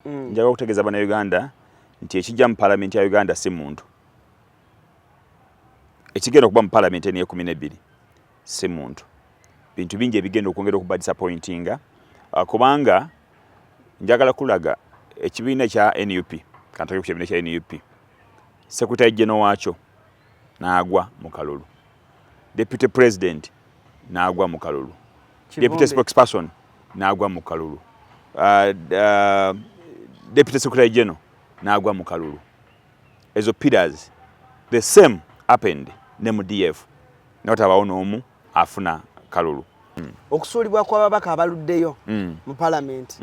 Njaga okutegeeza bana Uganda nti ekijja mu parliament ya Uganda si muntu. Ekigenda okuba mu parliament eniye 12 si muntu. Bintu bingi ebigenda okwongera okuba disappointinga kubanga njagala kulaga ekibiina kya NUP kantoke ku kibiina kya NUP Secretary General waakyo naagwa mu kalulu. Deputy President naagwa mu kalulu. Deputy Spokesperson naagwa mu kalulu. Deputy Secretary General naagwa mu kalulu. Ezo pillars the same happened ne mu DF. Notabawo n'omu afuna kalulu. Okusuulibwa kw'ababaka abaluddeyo mu parliament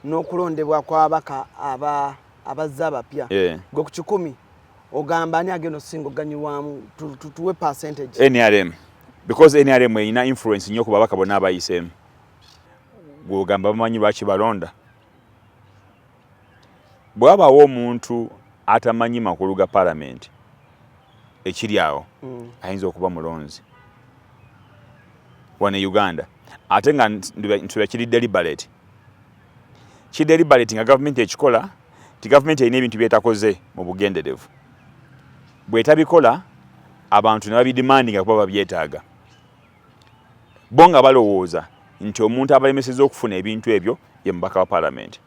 n'okulondebwa kw'ababaka abazza abapya gwe ku 10 ogamba ani agenda osinga oganyulwamu tuwe percentage. NRM because NRM erina influence nnyo ku babaka bonna abayiseemu. Gw'ogamba bamanyi lwaki balonda. Bw'abaawo omuntu atamanyi makulu ga parliament ekiri awo ayinza okuba mulonzi wane Uganda ate nga ntula kiri deliberate. Ki deliberate nga government ekikola ti government erina ebintu byetakoze mu bugenderevu. Bwetabikola abantu ne babidemandinga kuba babyetaaga. Bo nga balowooza nti omuntu abalemeseza okufuna ebintu ebyo ye mubaka wa parliament.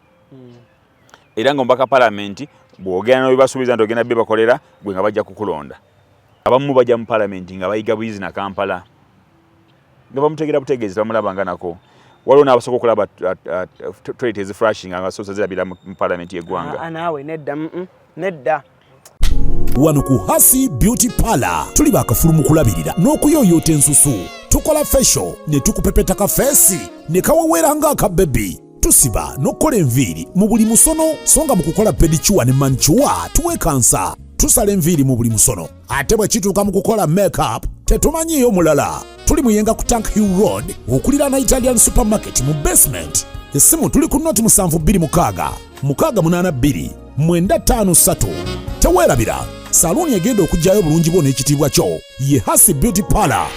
Era nga mubaka parliament bw'ogenda n'ebibasuubiza nti ogenda bye bakolera gwe nga bajja kukulonda. Abamu bajja mu parliament nga bayiga buyizi na Kampala nga bamutegera butegeezi bamulabanga nako. Waliwo n'abasobola okulaba toilet flashing nga basoose zirabira mu parliament y'eggwanga. Naawe nedda. Wano ku Hasi Beauty Parlor tuli bakafulumu kulabirira n'okuyooyoota ensusu. Tukola facial ne tukupepeta ka feesi ne kawawera ng'aka baby. Tusiba n'okukola enviiri mu buli musono songa mu kukola pedicure ne manicure tuwe kansa. Tusala enviiri mu buli musono ate bwe kituuka mu kukola makeup tetumanyiyo mulala. Tuli muyenga ku Tank Hill Road okulira na Italian Supermarket mu basement. Essimu tuli ku noti 72 682 953. Teweerabira saluni egenda okujjayo bulungi bwo n'ekitiibwa kyo ye Hasi Beauty Parlor,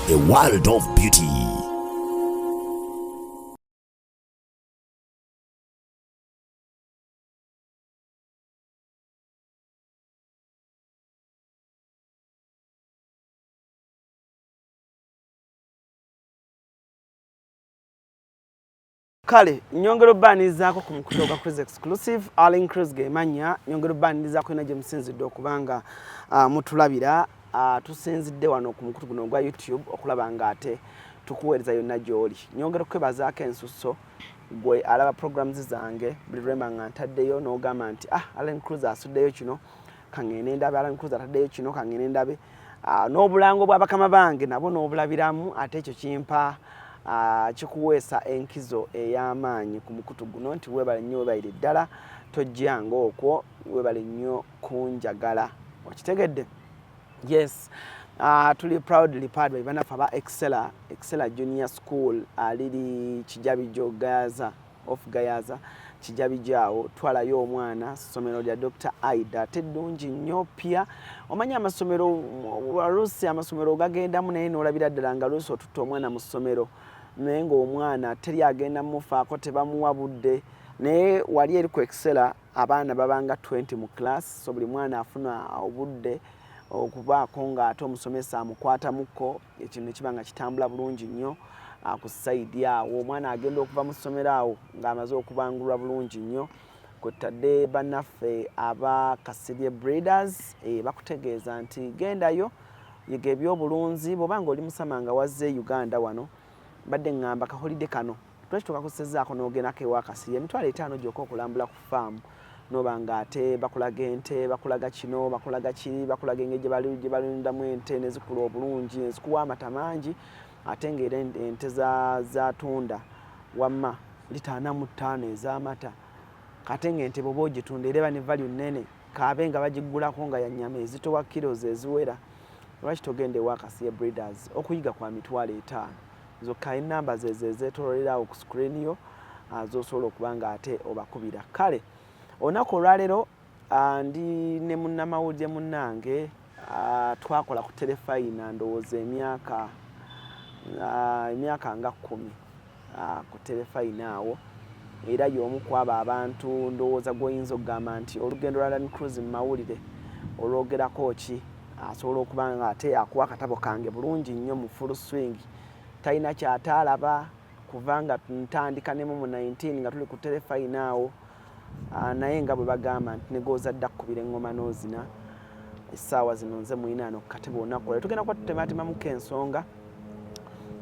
a world of beauty. Kale nyongero banizaako ku mukutu gwa Cruise Exclusive Allen Cruise gemanya nyongero banizaako ina gye musinzidde okubanga mutulabira tusinzidde wano ku mukutu guno gwa YouTube okulaba nga ate tukuweereza yonna gy'oli. Nyongero kwebazaako ensusso gwe alaba programs zange buli lwemba nga ntaddeyo n'ogamba nti Allen Cruise asuddeyo kino kangende ndabe, Allen Cruise ataddeyo kino kangende ndabe. N'obulango bw'abakama bange nabo n'obulabiramu ate ekyo kimpa kikuweesa enkizo ey'amaanyi ku mukutu guno nti weebale nnyo weebalire ddala tojjanga okwo weebale nnyo kunjagala. Okitegedde? Yes. Tuli proudly part by banafa ba Excella Junior School aliri Kijabijo Gayaza of Gayaza Kijabijawo twalayo omwana ssomero lya Dr. Aida teddungi nnyo pia omanya amasomero walusi amasomero gagendamu naye n'olabira ddala nga lusi otutta omwana mu ssomero naye ng'omwana teri agenda mufaako tebamuwa budde naye wali eri ku Excella abaana babanga 20 mu class so buli mwana afuna obudde okubaako ng'ate omusomesa amukwatamuko ekintu ne kiba nga kitambula bulungi nnyo ku sayidi awo omwana agenda okuva mu ssomero awo ng'amaze okubangulwa bulungi nnyo kwetadde bannaffe aba Kasirye Breeders bakutegeeza nti gendayo yiga ebyobulunzi bw'oba ng'oli musama nga wazze Uganda wano badde ngamba kaholide kano twakituuka kusezzaako n'ogendako ewa Kasirye emitwalo 5 gyokka okulambula ku faamu noba nga ate bakulaga ente bakulaga kino bakulaga kiri bakulaga engeri gye balindamu ente ne zikula obulungi ne zikuwa amata mangi ate ng'era ente za tunda wamma lita 45 ez'amata kate ng'ente bw'oba ogitunda ereba ne value nnene kaabe nga bagigulako nga ya nnyama ezitowa kilos eziwera lwaki togenda ewa Kasirye Breeders okuyiga kwa mitwalo 5 zokka enamba zezetololerawo ku screen yo zosobola okuba nga ate obakubira. Kale olunaku olwaleero ndi ne munnamawulire munnange twakola ku terefayina ndowooza emyaka nga 10 ku terefayina awo era y'omu ku abo abantu ndowooza gw'oyinza okugamba nti olugendo lwa Alan Cruz mu mawulire olwogerako ki asobola okuba nga ate akuwa akatabo kange bulungi nnyo mu full swing talina kyataalaba kuva nga ntandika ne mu 19 nga tuli ku terefayina awo naye nga bwe bagamba nti negooza dda kkubira eŋŋoma n'ozina essaawa zino nze mwina ku katebo olunaku olwo tugenda kuba tutematemamuko ensonga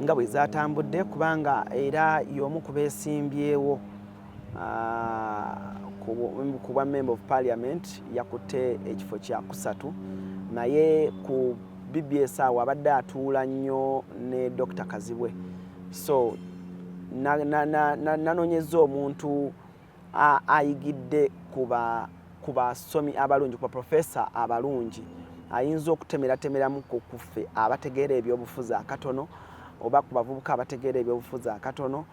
nga bwe zaatambudde kubanga era y'omu ku beesimbyewo ku bwa member of parliament yakutte ekifo kya kusatu naye ku BBS awo abadde atuula nnyo ne Dr. Kazibwe so nanoonyeza omuntu ayigidde ku basomi abalungi ku baprofesa abalungi ayinza okutemeratemeramu ku kuffe abategeera ebyobufuzi akatono oba ku bavubuka abategeera ebyobufuzi akatono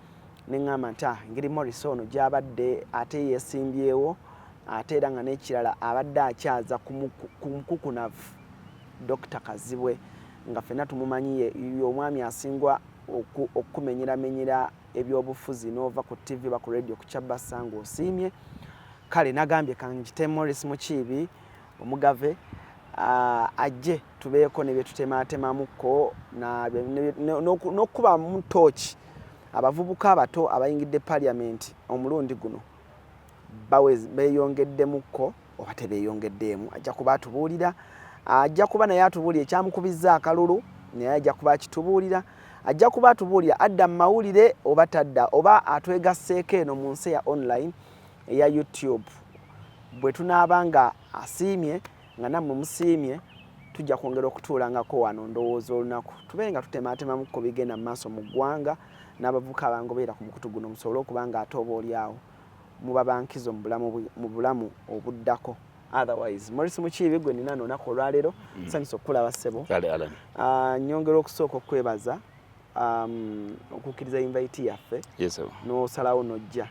neŋŋamba nti ngeri Morris ono gy'abadde ate yeesimbyewo ate era nga n'ekirala abadde akyaza ku mukukunavu Dr. Kazibwe nga ffenna tumumanyi y'omwami asingwa okumenyeramenyera ebyobufuzi n'ova ku TV ba ku radio ku Kyabassa ng'osiimye kale nagambye kanjite Morris Mukiibi omugave ajje tubeeko ne bye tutematemamuko n'okuba mu ntooki abavubuka abato abayingidde parliament omulundi guno beeyongeddemuko oba tebeeyongeddeemu ajja kuba atubuulira ajja kuba naye atubuulira ekyamukubizza akalulu naye ajja kuba akitubuulira ajja kuba atubuulira adda mu mawulire oba tadda oba atwegasseeko eno mu nsi ya online eya YouTube bwe tunaaba nga asiimye nga nammwe musiimye tujja kwongera okutuulangako wano ndowooza olunaku tubeere nga tutematemamu ku bigenda mu maaso mu ggwanga n'abavubuka abangoberera ku mukutu guno musobole okuba nga ate oba oliawo muba bankizo mu bulamu obuddako otherwise Morris Mukiibi gwe nina n'olunaku olwaleero nsanyusa okukulaba ssebo nyongera okusooka okwebaza okukkiriza invite yaffe n'osalawo n'ojja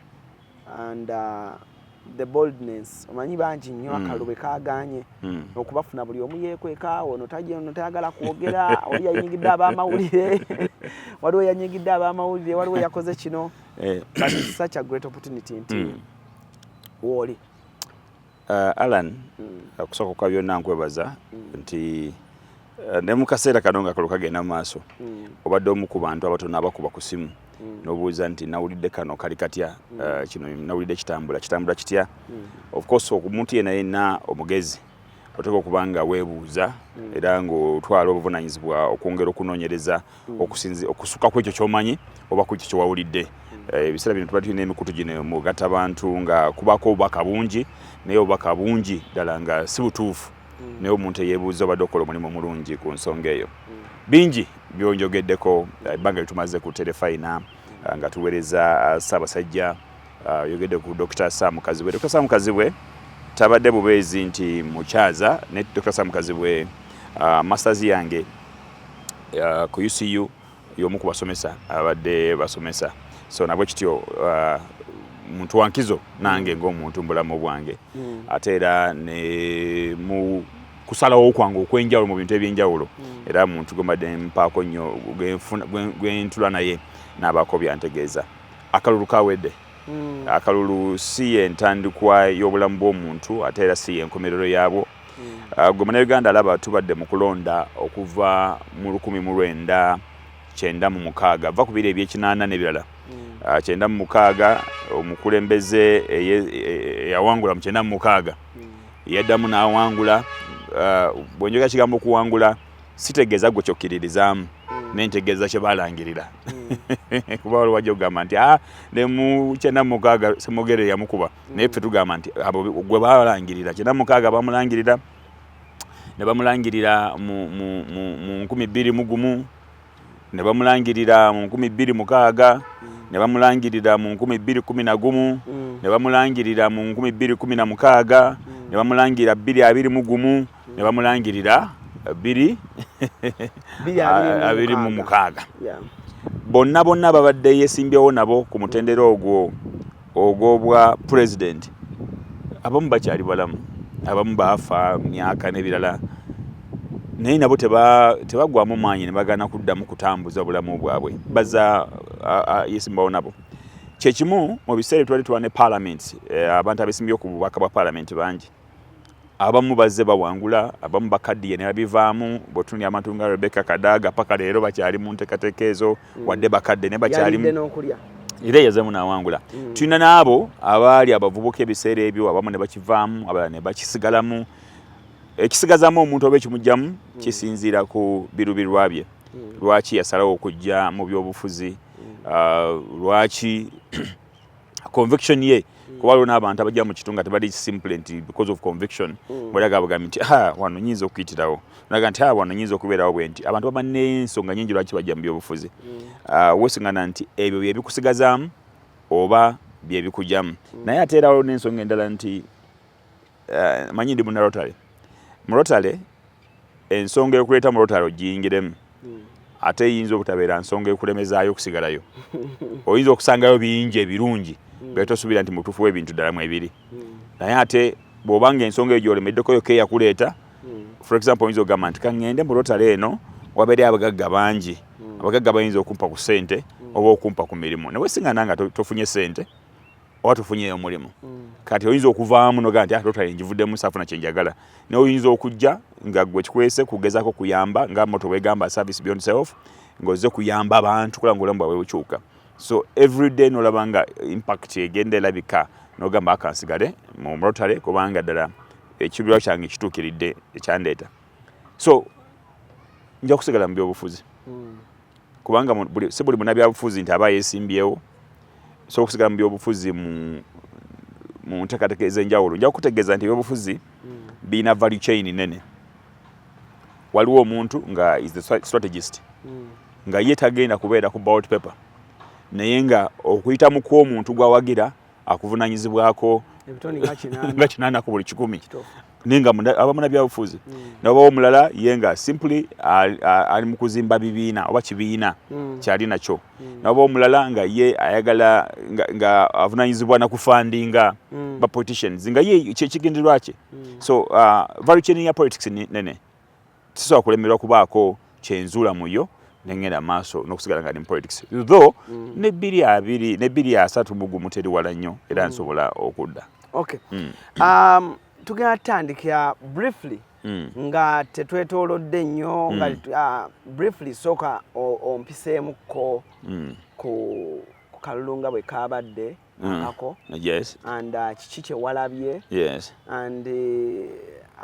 and the boldness omanyi bangi nnyo akalulu bwe kaaganye okubafuna buli omu yeekwekaawo notayagala kwogera oli yanyigidde ab'amawulire waliwo yanyigidde ab'amawulire waliwo yakoze kino but it's such a great opportunity nti wooli Alan akusooka kwa byonna nkwebaza nti ne mu kaseera kano nga kalulu kagenda mu maaso obadde omu ku bantu abatono abakuba ku simu n'obuuza nti nawulidde kano kali katya kino nawulidde kitambula kitya of course omuntu yenna omugezi oteeka okuba nga weebuuza era ng'otwala obuvunaanyizibwa okwongera okunoonyereza okusuka ku ekyo ky'omanyi oba ku ekyo kyewawulidde ebiseera bino tuba tulina emikutu gino mugatta bantu nga kubako obubaka bungi naye obubaka bungi ddala nga si butuufu naye omuntu eyeebuuza obadde okola omulimu omulungi ku nsonga eyo bingi byonjogeddeko ebbanga litumaze ku terefayina nga tuweereza Ssaabasajja yogedde ku Dr. Sam Kazibwe. Dr. Sam Kazibwe tabadde bubeezi nti mukyaza ne Dr. Sam Kazibwe masters yange ku UCU y'omu ku basomesa abadde basomesa so nabwe kityo muntu wankizo nange ng'omuntu mu bulamu bwange ate era ne mu kusalawo kwange okwenjawulo mu bintu ebyenjawulo era muntu gombadde mpaako nnyo gwentula naye n'abaako byantegeeza akalulu kawedde akalulu si entandikwa y'obulamu bw'omuntu ate era si enkomerero yaabwo gwe Munnayuganda alaba tubadde mu kulonda okuva mu 1996 va ku biro eby'ekinaana n'ebirala 96 omukulembeze yawangula mu 96 yaddamu n'awangula bwenjogera kigambo okuwangula sitegeeza gwe kyokkiririzaamu nentegeeza kye balangirira kuba waliwo wajja okugamba nti ne mu 96 Semogere yamukuba naye ffe tugamba nti abo gwe balangirira 96 bamulangirira ne bamulangirira mu 2001 ne bamulangirira mu 2006 ne bamulangirira mu 2011 ne bamulangirira mu 2016 ne bamulangirira 2021 ne bamulangirira 2026 bonna babadde yeesimbyewo nabo ku mutendera ogw'obwa president abamu bakyali balamu abamu baafa myaka n'ebirala naye nabo tebagwamu maanyi ne bagana kuddamu kutambuza bulamu bwabwe baza yeesimbawo nabo kyekimu mu biseera twali tuwa ne parliament abantu abesimbye ku bubaka bwa parliament bangi abamu bazze bawangula abamu bakaddiye ne babivaamu bw'otunuulira abantu nga Rebecca Kadaga paka leero bakyali mu nteekateeka ezo wadde bakadde ne bakyali era yazemu n'awangula. Tulina n'abo abaali abavubuka ebiseera ebyo abamu ne bakivaamu abalala ne bakisigalamu. Ekisigazaamu omuntu oba ekimugyamu kisinziira ku birubirwa bye. Lwaki yasalawo okujja mu byobufuzi, lwaki conviction ye kuba waliwo n'abantu abajja mu kitunga tebali simple nti because of conviction bweraga bagambye nti wano nyinza okuyitirawo naga nti wano nyinza okubeerawo bwe nti abantu baba n'ensonga nyingi lwaki bajja mu byobufuzi. Weesiŋŋana nti ebyo bye bikusigazaamu oba bye bikugyamu. Naye ate era waliwo n'ensonga endala nti manyi ndi muna Rotary. Mu Rotary ensonga y'okuleeta mu Rotary ogiyingiremu ate eyinza obutabeera nsonga y'okulemezaayo okusigalayo. Oyinza okusangayo bingi ebirungi bwe tosuubira nti mutuufu w'ebintu ddala mu ebiri. Naye ate bw'obanga ensonga eyo gy'olemeddeko yo keeyakuleeta, for example oyinza okugamba nti kaŋŋende mu Rotary eno wabeere abagagga bangi, abagagga bayinza okumpa ku ssente oba okumpa ku mirimu. Ne weesiŋŋana nga tofunye ssente oba tofunyeeyo omulimu. Kati oyinza okuvaamu noga nti Rotary ngivuddemu saafuna kye njagala. Naye oyinza okujja nga gwe kikwese kugezaako kuyamba nga moto bwegamba service beyond self ng'ozze kuyamba abantu kulaba ng'obulamu bwabwe bukyuka. So every day nolaba nga impact egenda erabika n'ogamba akansigale mu Rotary kubanga ddala ekibirwa kyange kituukiridde ekyandeeta. So nja kusigala mu byobufuzi kubanga si buli munnabyabufuzi nti aba yeesimbyewo. So okusigala mu byobufuzi mu nteekateeka ez'enjawulo nja kutegeeza nti ebyobufuzi birina value chain nene. Waliwo omuntu nga is the strategist nga ye tagenda kubeera ku ballot paper naye nga okuyita mu kw'omuntu gwawagira akuvunaanyizibwako nga 8 ku buli 100 naye nga aba munnabyabufuzi. N'obawo omulala ye nga simply ali mu kuzimba bibiina oba kibiina kyali nakyo. N'obawo omulala nga ye ayagala nga avunaanyizibwa na kufandinga ba politicians nga ye kyekigendererwa kye. So value chain ya politics nene tisobola kulemererwa kubaako kyenzuula muyo nengenda maaso n'okusigala nga ndi mu politics. Though ne 2-3 mu gumu teri wala nnyo era nsobola okudda. Okay. Tugenda tutandikira briefly nga tetwetoolodde nnyo nga briefly sooka ompiseemukko ku kalulu nga bwe kaabadde akako. Yes. And kiki kye walabye. Yes. And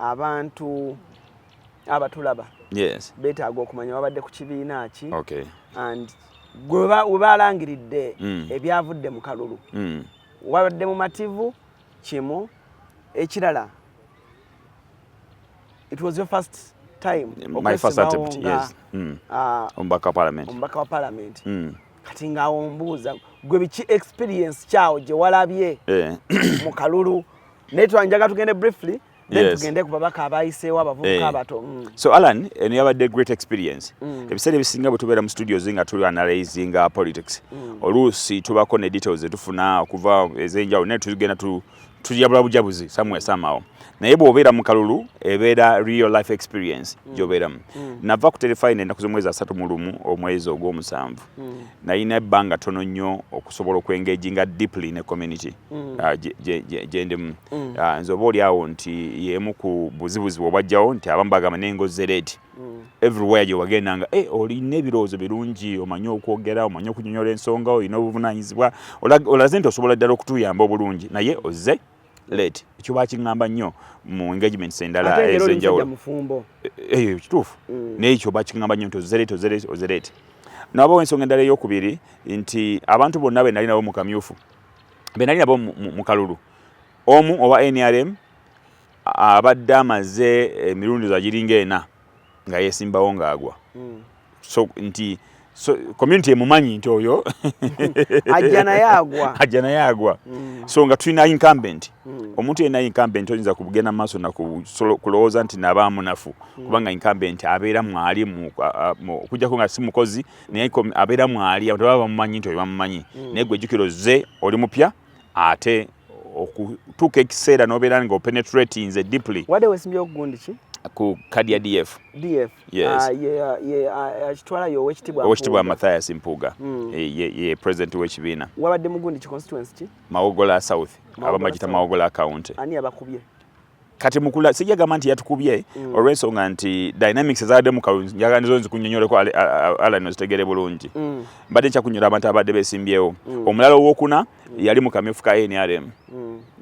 abantu abatulaba beetaaga okumanya wabadde ku kibiina ki. Okay. And gwe baalangiridde ebyavudde mu kalulu wabadde mu mativu kimu. Ekirala, it was your first time. My first attempt, yes. Omubaka wa parliament. Kati nga ombuuza gwe biki experience kyawo gye walabye mu kalulu. Naye twanjaga tugende briefly then tugende ku babaka abayiseewo abavubuka abato. So Alan, eno yabadde great experience. Ebiseera ebisinga bwe tubeera mu studios nga tuli analyzing politics. Oluusi tubako ne details etufuna okuva ez'enjawulo naye tugenda tujabula bujabuzi somehow. Naye bw'obeera mu kalulu ebeera real life experience gy'obeeramu. Nava ku telefine ennaku z'omwezi 31 omwezi ogw'omusanvu. Nalina ebbanga ttono nnyo okusobola okwengaginga deeply ne community gye ndimu. Nze oba oli awo nti y'emu ku buzibuzi bw'obajjawo nti abamu bagamba n'engozi reedi. Everywhere gye wagendanga olina ebirowoozo birungi omanyi okwogera omanyi okunyonyola ensonga olina obuvunaanyizibwa olaze nti osobola ddala okutuyamba obulungi naye ozze late. Ekyo bakiŋŋamba nnyo mu engagements endala ez'enjawulo. Eyo kituufu. Naye ekyo bakiŋŋamba nnyo nti ozze late. N'abawo ensonga endala ey'okubiri nti abantu bonna be nali nabo mu kamyufu be nali nabo mu kalulu omu owa NRM abadde amaze emirundi giringa 4 nga yeesimbawo ng'agwa. So nti community emumanyi nti oyo ajja naye agwa. So nga tulina incumbent omuntu yenna incumbent oyinza kugenda maaso kulowooza nti naba munafu kubanga incumbent abeera mwali okujjako nga si mukozi naye abeera mwali abantu baba bamumanyi nti oyo bamumanyi naye gwe jjukira ozze oli mupya ate okutuuka ekiseera n'obeera nga openetratinze deeply. Wadde weesimbyewo gundi ki? ku kadi ya DF. Yes. Kitwala yo Owekitibwa Mathias Mpuuga. Ye president w'ekibiina. Wabadde mugundi ki constituency ki? Mawogola South. Abamagita Mawogola county. Ani abakubye? Kati mukula sijagamba nti yatukubye olw'ensonga nti dynamics ezaadde mu kalungi njagala nizo nzikunyonyoleko Alan ozitegere bulungi. Mbadde nkyakunyolera abantu abadde beesimbyewo. Omulala owokuna yali mu kamyufu ka NRM.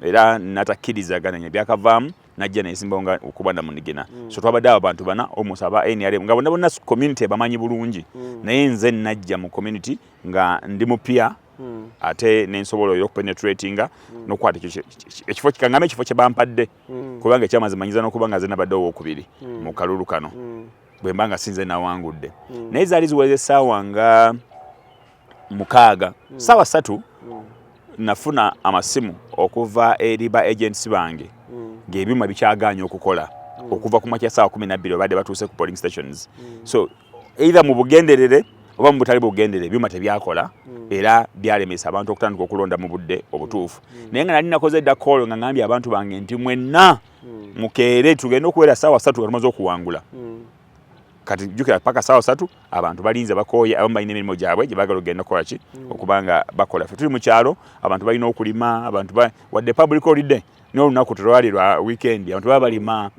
Era natakkirizaganya byakavaamu najja neesimbawo nga okuba namunigina. So twabadde abo abantu bana almost aba NRM nga bonna community bamanyi bulungi. Naye nze najja mu community nga ndi mupya ate nensobola okupenetratinga nokwata ekifo kikangame ekifo kye bampadde kubanga ekyamazimanyiza n'okuba nga zinabadde owokubiri mu kalulu kano bwe mbanga sinze nawangudde. Naye zaali ziweze essaawa nga 6 ssaawa 3 nafuna amasimu okuva eri ba agents bange ng'ebyuma bikyagaanya okukola okuva ku makya ssaawa 12 badde batuuse ku polling stations. So either mu bugenderere oba mu butali bugendere ebyuma tebyakola era byalemesa abantu okutandika okulonda mu budde obutuufu. Naye nga nali nakoze dda call nga ngambye abantu bange nti mwenna mukeere tugenda okuwera ssaawa 3 nga tumaze okuwangula. Kati jjukira paka ssaawa 3 abantu balinze bakooye abamu balina emirimu gyabwe gye baagala okugenda kukola ki okubanga bakola. Ffe tuli mu kyalo abantu balina okulima abantu wadde public holiday n'olunaku terwali lwa weekend abantu baba balima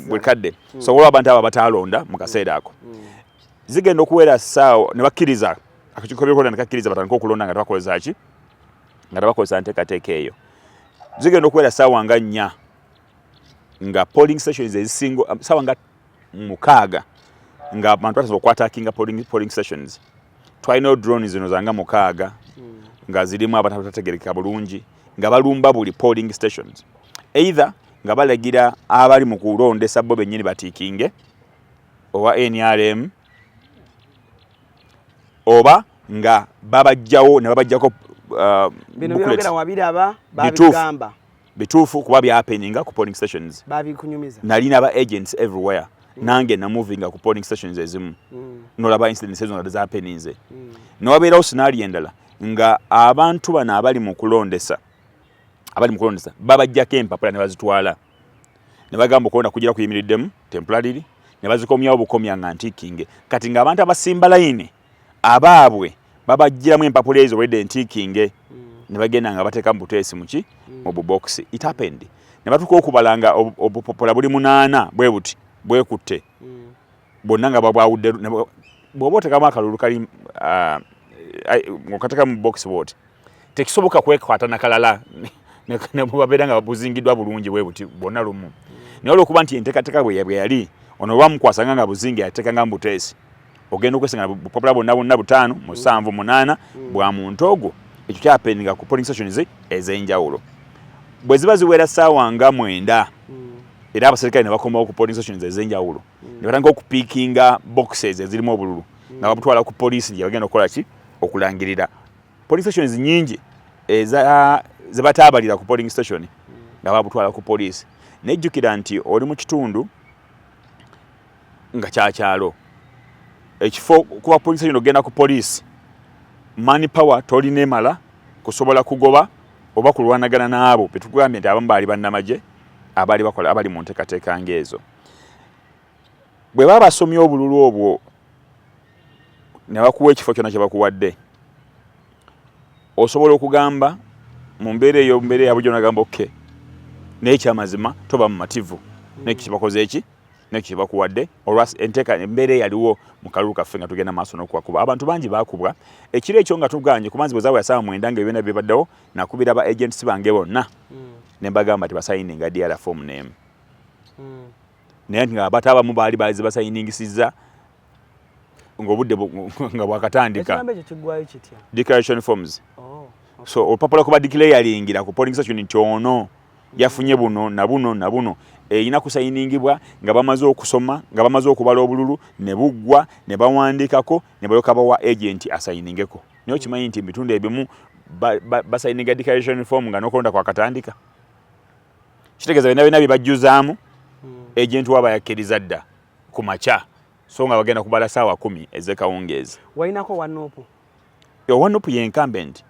bwe kadde. So olwo abantu abo bataalonda mu kaseera ako zigenda okuwera ssaawa ne bakkiriza akakiiko by'okulonda ne kakkiriza batandika okulonda nga tebakozesa ki nga tebakozesa nteekateeka eyo. Zigenda okuwera ssaawa nga 4 nga polling stations ezisingo ssaawa nga 6 nga abantu batasobola okwataakinga polling stations. Twalina drones zino zanga 6 nga zirimu abantu abatategerekeka bulungi nga balumba buli polling stations. Either nga balagira abali mu kulondesa bo bennyini batiikinge owa NRM oba nga babajjawo ne babajjako bino byogera wabiraba babigamba bituufu kuba byapeninga ku polling stations babikunyumiza. Nalina aba agents everywhere nange na moving ku polling stations ezimu nolaba incidents ezo nga zapeninze nowabeerawo scenario endala nga abantu bano abali mu kulondesa babajjako empapula ne bazitwala ne bagamba okulonda kugira kuyimiriddemu temporarily ne bazikomyawo bukomya nga ntiikinge. Kati nga abantu abasimba layini abaabwe babajjiramu empapula ezo wedde ntiikinge ne bagenda nga bateeka mu buteesi muki mu bubokisi. It happened ne batuuka okubalanga obupopola buli 8 bwe buti bwekutte bonna nga babwawudde bw'oba otekamu akalulu kali ng'okateeka mu bokisi bwoti tekisoboka kwekwata nakalala ne babeera nga buzingiddwa bulungi bwe buti bwonna lumu. Naye olw'okuba nti enteekateeka bwe yali ono lwamukwasanga nga buzingi yateekanga mu buteesi ogenda okwesanga bupapula bonna 5 7 8 bwa muntu ogwo. Ekyo kyapeninga ku polling stations ez'enjawulo bwe ziba ziwera ssaawa nga 9 era abaserikale ne bakomawo ku polling stations ez'enjawulo ne batandika okupiikinga boxes ezirimu obululu nga babutwala ku poliisi gye bagenda okukola ki okulangirira. Polling stations nyingi ze bataabalira ku polling station nga babutwala ku poliisi. Nejjukira nti oli mu kitundu nga kyakyalo ekifo kuba polling station ogenda ku poliisi money power tolina emala kusobola kugoba oba kulwanagana n'abo betugambye nti abamu baali bannamagye abali mu nteekateeka ng'ezo. Bwe baba basomye obululu obwo ne bakuwa ekifo kyonna kye bakuwadde osobola okugamba mu mbeera ya bujjo nagamba okay naye kyamazima toba mu mativu nekyo kyebakoze eki nekyo kyebakuwadde olwas enteeka embeera yaliwo mu kalulu kaffe nga tugenda maaso n'okubakuba. Abantu bangi baakubwa ekiro ekyo nga tuganye ku manzi bwe zaawa ssaawa 9 nga ebyonna bibaddewo nakubira aba agents bange bonna ne mbagamba ti basayininga DR form name naye nga abata abamu baali basayiningisizza ng'obudde nga bwakatandika declaration forms. So olupapula kuba declaringira ku polling station nti ono yafunye buno na buno na buno erina kusayiningibwa nga bamaze okusoma nga bamaze okubala obululu ne buggwa ne bawandiikako ne bayoka bawa agent asayiningeko. Naye okimanyi nti ebitundu ebimu basayininga declaration form nga n'okulonda kwakatandika kitegeeza byonna bibajjuzaamu agent waba yakkiriza dda ku makya so nga bagenda kubala ssaawa 10 ez'ekawungeezi. Walinako Wanupu? Wanupu ye incumbent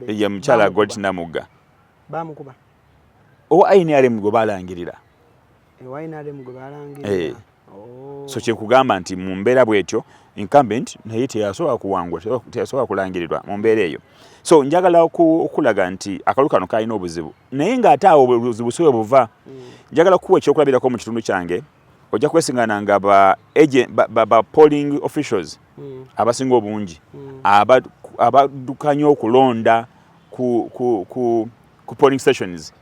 ye mukyala Gold Namugga bamukuba owa NRM gwe balangirira NRM gwe balangira. So kyekugamba nti mu mbeera bwetyo incumbent naye teyasobola kuwangula, teyasobola kulangirirwa mu mbeera eyo. So njagala okulaga nti akalu kano kalina obuzibu naye ng'ate awo obuzibu si we buva. Njagala kuwa ekyokulabirako mu kitundu kyange, ojja kwesingana nga ba polling officials abasinga obungi abadukanya okulonda ku polling stations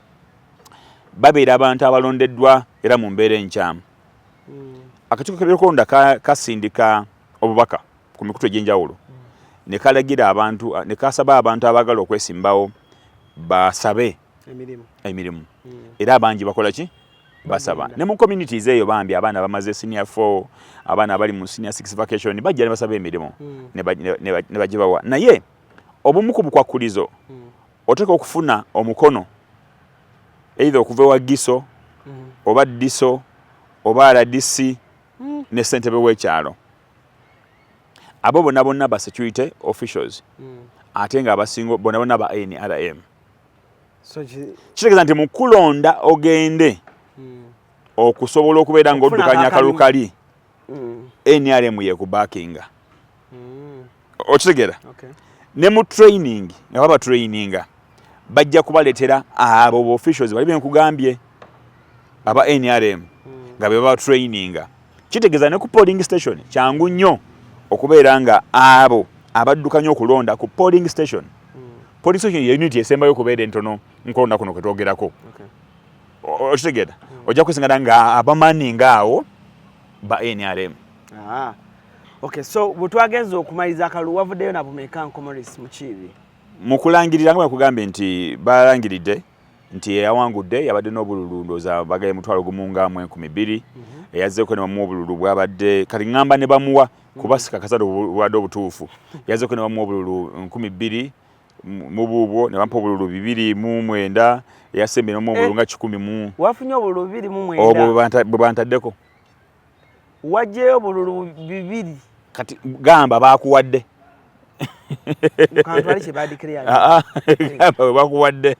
babeera abantu abalondeddwa era mu mbeera enkyamu. Akakiiko k'ebyokulonda kasindika obubaka ku mikutu egy'enjawulo ne kalagira abantu ne kasaba abantu abaagala okwesimbawo basabe emirimu era abangi bakola ki basaba. Ne mu communities eyo bambi abaana bamaze senior 4 abaana abali mu senior 6 vacation bajja ne basaba emirimu ne bagibawa. Naye obumu ku bukwakulizo oteeka okufuna omukono either okuva wa Giso oba Diso oba RDC ne ssentebe w'ekyalo. Abo bonna ba security officials ate nga abasingo bonna ba NRM. Kitegeeza nti mu kulonda ogende okusobola okubeera ng'oddukanya akalukali NRM yekubakinga. Okitegeera? Ne mu training nga baba traininga bajja kubaleetera abo officials bali benkugambye aba NRM nga beba traininga. Kitegeeza ne ku polling station kyangu nnyo okubeera nga abo abaddukanya okulonda ku polling station. Polling station ye unit esembayo okubeera entono nkolonda kuno kwe twogerako. Okitegeera? Ojja kwesingana nga abamanninga awo ba NRM. Okay, so butwagenza okumaliza akalu wavuddeyo na bumeka Nkomoris Mukiibi. Mu kulangirira nga kugambe nti balangiridde nti yawangudde yabadde n'obululu ndoza bagaye mutwalo gumunga mu 1200 yazzeeko ne bamuwa obululu bwabadde kati ngamba ne bamuwa kubasika kasado bwadde obutuufu yazzeeko ne bamuwa obululu 1200 mu buubwo ne bampa obululu 209 yasembe n'omu obululu nga 10 mu wafunye obululu 209 obwo bwe bantaddeko wajjeyo obululu 200 kati gamba bakuwadde kantu ali kye badikiriya gamba bakuwadde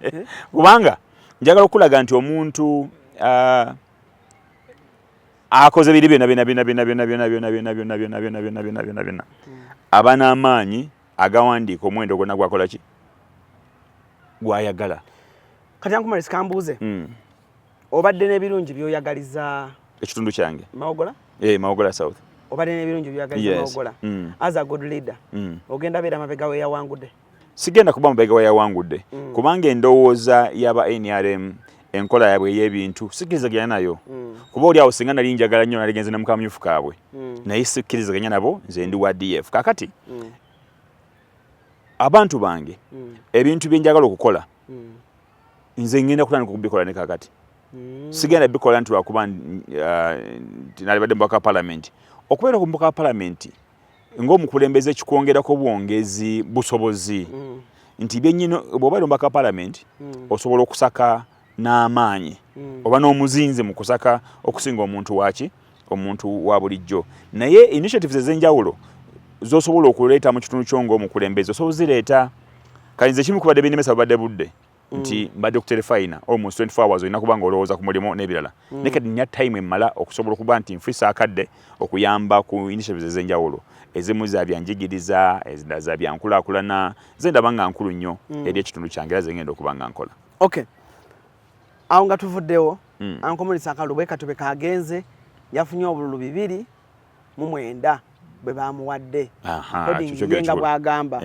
kubanga njagala okulaga nti omuntu akoze biri byonna abana amaanyi agawandiika omwendo gwonna gwakola ki gwayagala. Kati Nkomoris kambuuze obadde n'ebirungi byoyagaliza ekitundu kyange Mawogola? Mawogola South. Obadde n'ebirungi byoyagaliza Mawogola as a good leader ogenda beera mabega we yawangudde? Sigenda kuba mabega we yawangudde kubanga endowooza y'aba NRM enkola yabwe ey'ebintu sikkirizaganya nayo kuba oli awo singa nali njagala nnyo naligenze ne mukamyufu kaabwe naye sikkirizaganya nabo nze ndi wa DF. Kakati abantu bange ebintu bye njagala okukola nze ngenda kutandika okubikola ne kakati sigenda bikola nti lwakuba nalibadde mubaka wa palamenti. Okubeera ku mubaka wa palamenti ng'omukulembeze ekikwongerako bwongezi busobozi nti byennyini bw'obaire mubaka wa palamenti osobola okusaka n'amaanyi oba n'omuzinzi mu kusaka okusinga omuntu waki omuntu wa bulijjo. Naye initiatives ez'enjawulo z'osobola okuleeta mu kitundu kyo ng'omukulembeze osobola ozireeta. Kali nze kimu kubadde binemesa babadde budde nti mbadde ku telefayina almost 24 hours olina kuba ng'olowooza ku mulimu n'ebirala naye kati nnya time emmala okusobola okuba nti nfisa akadde okuyamba ku initiatives ez'enjawulo ezimu za byanjigiriza ezindala za byankulaakulana ze ndaba nga nkulu nnyo eri ekitundu kyange era ze ngenda okuba nga nkola. Okay, awo nga tuvuddewo Nkomoris akalu bwe katobe kagenze yafunye obululu 209 bwe bamuwadde nga bwagamba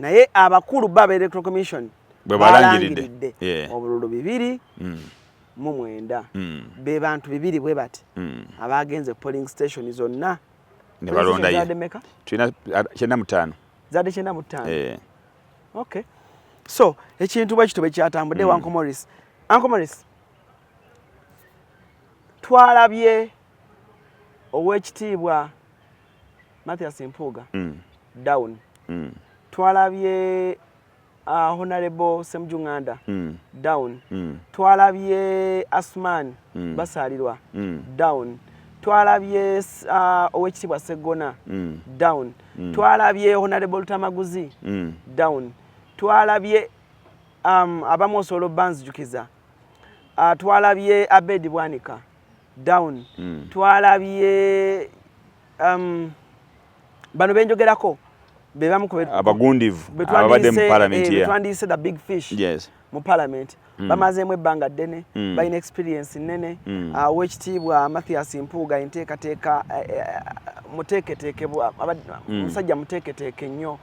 naye abakulu baba Electoral Commission bwe balangiridde obululu 209 be bantu 2 bwe bati abagenze polling station zonna ne balonda ye tulina 95 zade 95. Okay, so ekintu bwe kitobe kyatambudde wa Nkomoris. Nkomoris twalabye ow'ekitiibwa Mathias Mpuuga down twalabye Honorable Semjunganda down twalabye Asman Basalirwa down twalabye ow'ekitiibwa Segona down twalabye Honorable Tamaguzi down twalabye abamu osobola banzijukiza twalabye Abedi Bwanika down twalabye bano benjogerako bebamu ku abagundivu ababadde mu parliament betwandiyise the big fish mu parliament bamazeemu ebbanga ddene balina experience nnene wekitiibwa Mathias Mpuuga enteekateeka muteeketeeke musajja muteeketeeke nnyo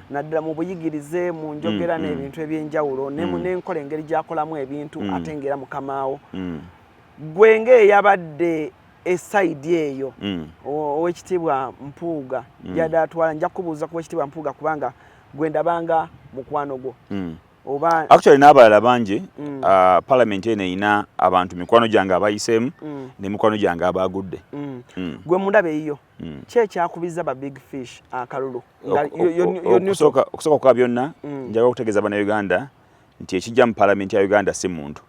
naddala mu buyigirize mu njogera n'ebintu ebyenjawulo n'enkola engeri gy'akolamu ebintu ate ng'era mukamaawo gwe ng'eyabadde esaidi eyo owekitiibwa Mpuuga gy'adda atwala nja kubuuza ku wekitiibwa Mpuuga kubanga gwe ndabanga mukwano gwo actually n'abalala bangi parliament eno erina abantu mikwano gyange abayiseemu ne mikwano gyange abagudde gwe mundaba eyiyo ki ekyakubiza ba big fish akalulu okusooka kwa byonna njagala okutegeeza bannayuganda nti ekijja mu parliament ya Uganda si muntu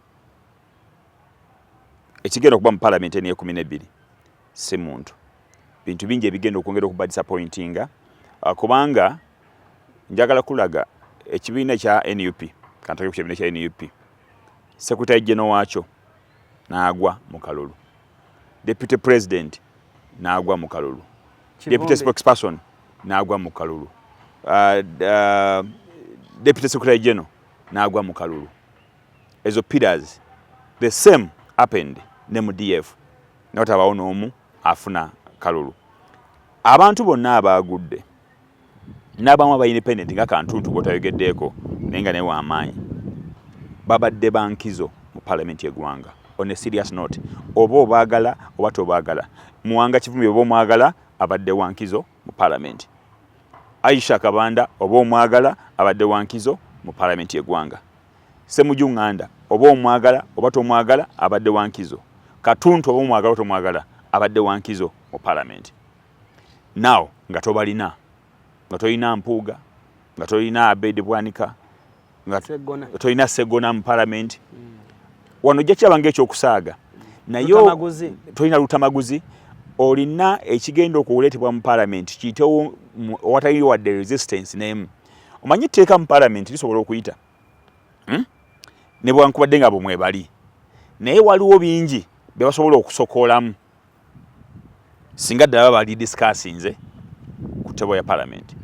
ekigenda okuba mu parliament eno ye12 si muntu bintu bingi ebigenda okwongera okuba disappointinga kubanga njagala kulaga ekibiina kya NUP kantake ku kibiina kya NUP secretary general waakyo n'agwa mu kalulu deputy president n'agwa mu kalulu deputy spokesperson n'agwa mu kalulu deputy secretary general n'agwa mu kalulu ezo pillars the same happened ne mu DF n'otabaawo n'omu afuna kalulu abantu bonna abagudde n'abamu aba independent nga Kantuntu bw'otayogeddeeko naye nga naye w'amaanyi babadde bankizo mu parliament y'eggwanga on a serious note oba obaagala oba tobaagala Muwanga Kivumbi oba omwagala abadde wankizo mu parliament Aisha Kabanda oba omwagala abadde wankizo mu parliament y'eggwanga Ssemujju Nganda oba omwagala oba tomwagala abadde wankizo Katuntu oba omwagala oba tomwagala abadde wankizo mu parliament now nga tobalina nga tolina Mpuuga nga tolina Abedi Bwanika nga tolina Segona mu parliament wano jja kyabanga ekyokusaaga naye tolina lutamaguzi olina ekigenda okuleetebwa mu parliament kiyitewo awatali wadde resistance n'emu omanyi etteeka mu parliament lisobola okuyita ne bwankubadde nga bwe mwebali naye waliwo bingi bye basobola okusokoolamu singa ddala bali discussinze ku ttebo ya parliament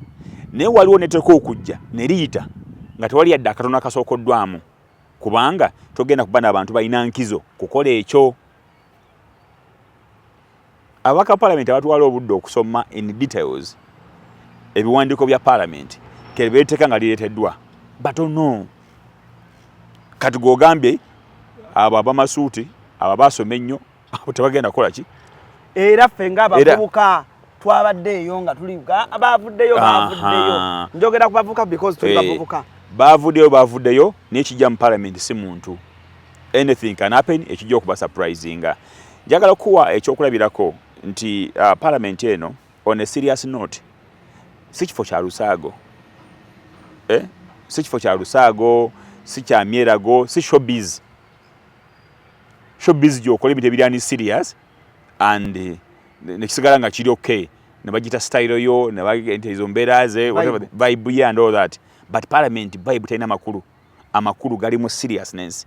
naye waliwo neteka okujja ne liyita nga tewali yadde akatono akasookoddwamu kubanga togenda kuba n'abantu balina nkizo kukola ekyo abaka parliament abatwala obudde okusoma in details ebiwandiiko bya parliament kere beeteeka nga lireeteddwa batono kati gw'ogambye abo abamasuuti abo basoma ennyo abo tebagenda kukola ki era ffe ng'abavubuka twabaddeeyo nga tuli abavuddeyo njogera ku bavubuka because tuli bavubuka bavuddeyo n'ekijja mu parliament si muntu anything can happen ekijja okuba surprisinga njagala kuwa ekyokulabirako nti parliament eno on a serious note si kifo kya lusaago si kifo kya lusaago si kya myerago si showbiz gyokola ebintu ebirani serious and nekisigala nga kiri okay ne bagita style yo ne bagita izo mbeera ze whatever vibe ye and all that but parliament vibe tena amakulu gali mu seriousness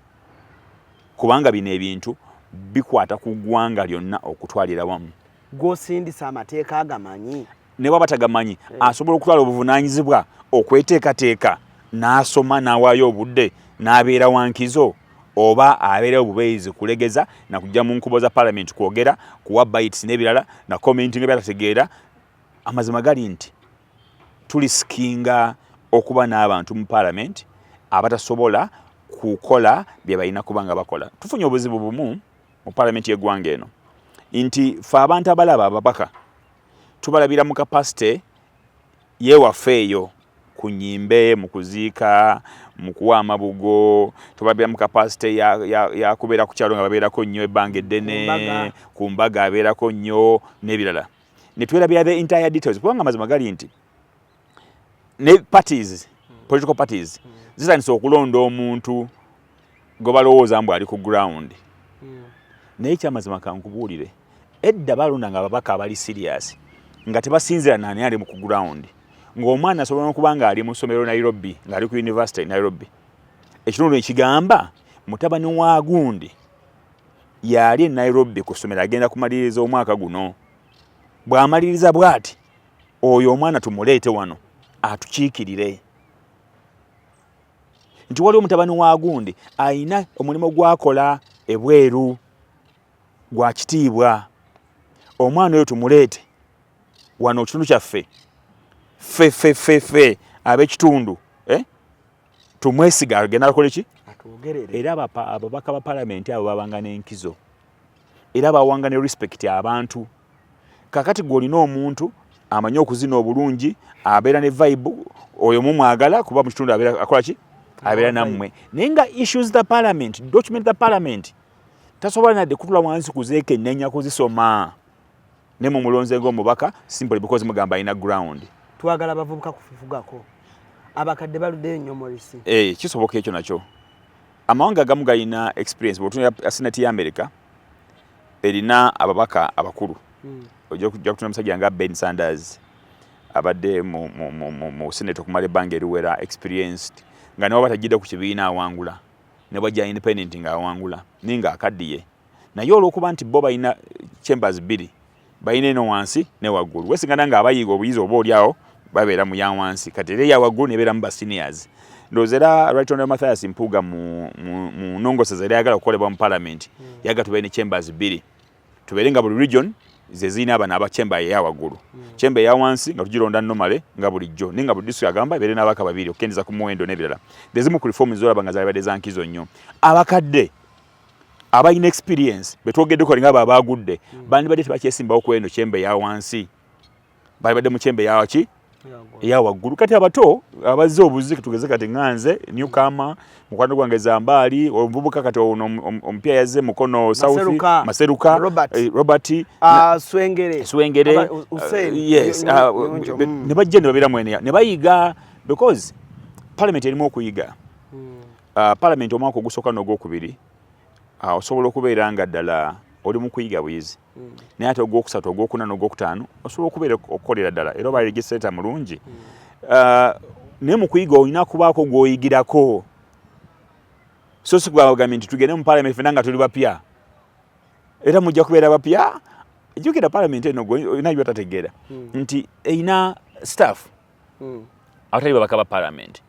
kubanga bino ebintu bikwata ku ggwanga lyonna okutwalira wamu gw'osindisa amateeka agamanyi ne baba tagamanyi asobola okutwala obuvunaanyizibwa okweteekateeka n'asoma n'awaayo obudde n'abeera wankizo oba abeera obubeeyizi kulegeza na kujja mu nkubo za parliament kwogera kuwa bites n'ebirala na commenting ebyatategeera amazima gali nti tulisikinga okuba n'abantu mu parliament abatasobola kukola bye balina kubanga bakola tufunye obuzibu bumu mu parliament y'eggwanga eno nti fe abantu abalaba ababaka tubalabira mu kapasite yewaffe eyo ku nnyimbe mu kuziika mu kuwa amabugo tubalabira mu kapasite yakubeera ku kyalo nga babeerako nnyo ebbanga eddene ku mbaga abeerako nnyo n'ebirala ne twerabira the entire details kubanga amazima gali nti ne parties political parties zitandise okulonda omuntu gwe balowooza mbu ali ku ground naye kyamazima kankubuulire edda balondanga ababaka abali serious nga tebasinzira nani ali mu ku ground ng'omwana asobola n'okuba nga ali mu ssomero Nairobi ng'ali ku university Nairobi ekitundu ekigamba mutabani wa gundi yali e Nairobi ku ssomero agenda kumaliriza omwaka guno. Bw'amaliriza bw'ati oyo omwana tumuleete wano atukiikirire nti waliwo mutabani wa gundi ayina omulimu gwakola ebweru gwa kitiibwa. Omwana oyo tumuleete wano kitundu kyaffe fe ab'ekitundu tumwesiga agenda akola ki era ababaka ba palamenti abo babanga n'enkizo era bawanga ne respect abantu. Kakati gw'olina omuntu amanyi okuzina obulungi abeera ne vibe oyo mumwagala kuba mu kitundu abeera akola ki abeera nammwe naye nga issues the parliament document the parliament tasobola nadde kutula wansi kuzeekennenya kuzisoma ne mu mulonze ng'omubaka simply because mugamba alina ground. Twagala bavubuka kufufugako abakadde baluddeyo nnyo Morris. Kisoboka ekyo nakyo. Amawanga agamu galina experience bw'otunula Senate ya America erina ababaka abakulu. Ojja kutuna omusajja nga Ben Sanders abadde mu Senate okumala ebbanga eriwera experienced nga nabo batajjidde ku kibiina awangula ne bajja independent nga awangula ninga akaddiye naye olw'okuba nti bo balina chambers bbiri balina eno wansi ne waggulu wesingana nga abayiga obuyizi oba oliawo babeera mu ya wansi kati era eya waggulu nebeera mu ba seniors. Ndowooza era Right Honourable Mathias Mpuuga mu nnongoseza era yagala okukolebwa mu parliament yaga tubeere ne chambers bbiri tubeere nga buli region ze zina abana aba chamber ya waggulu chamber ya wansi nga tugironda normale nga bulijjo ninga buli district agamba ibeere n'abaka babiri okukendeza ku muwendo n'ebirala dezimu ku reform zolaba nga zabadde za nkizo nnyo. Abakadde abalina experience betwogeddeko nga babagudde bandi badde tebakyesimbawo ku eno chamber ya wansi bali badde mu chamber ya waki ya waggulu. Kati abato abazze obuzi tugeze kati nganze newcomer mukwano gwange Zambaali omuvubuka kati omupya yazze mukono South Maseruka Robert Swengere yes ne bajje ne babeera mwene ne bayiga because parliament erimu okuyiga. Parliament omwaka ogusooka n'ogwokubiri osobola okubeera nga ddala oli mu kuyiga buyizi naye ate ogwokusatu ogwokuna n'ogwokutaano osobola okubeera okukolera ddala era oba legislator mulungi naye mu kuyiga olina kubaako gw'oyigirako so si kubagambye nti tugende mu parliament fenna nga tuli bapya era mujja kubeera bapya. Jjukira parliament eno olina by'otategeera nti erina staff abatali babaka ba parliament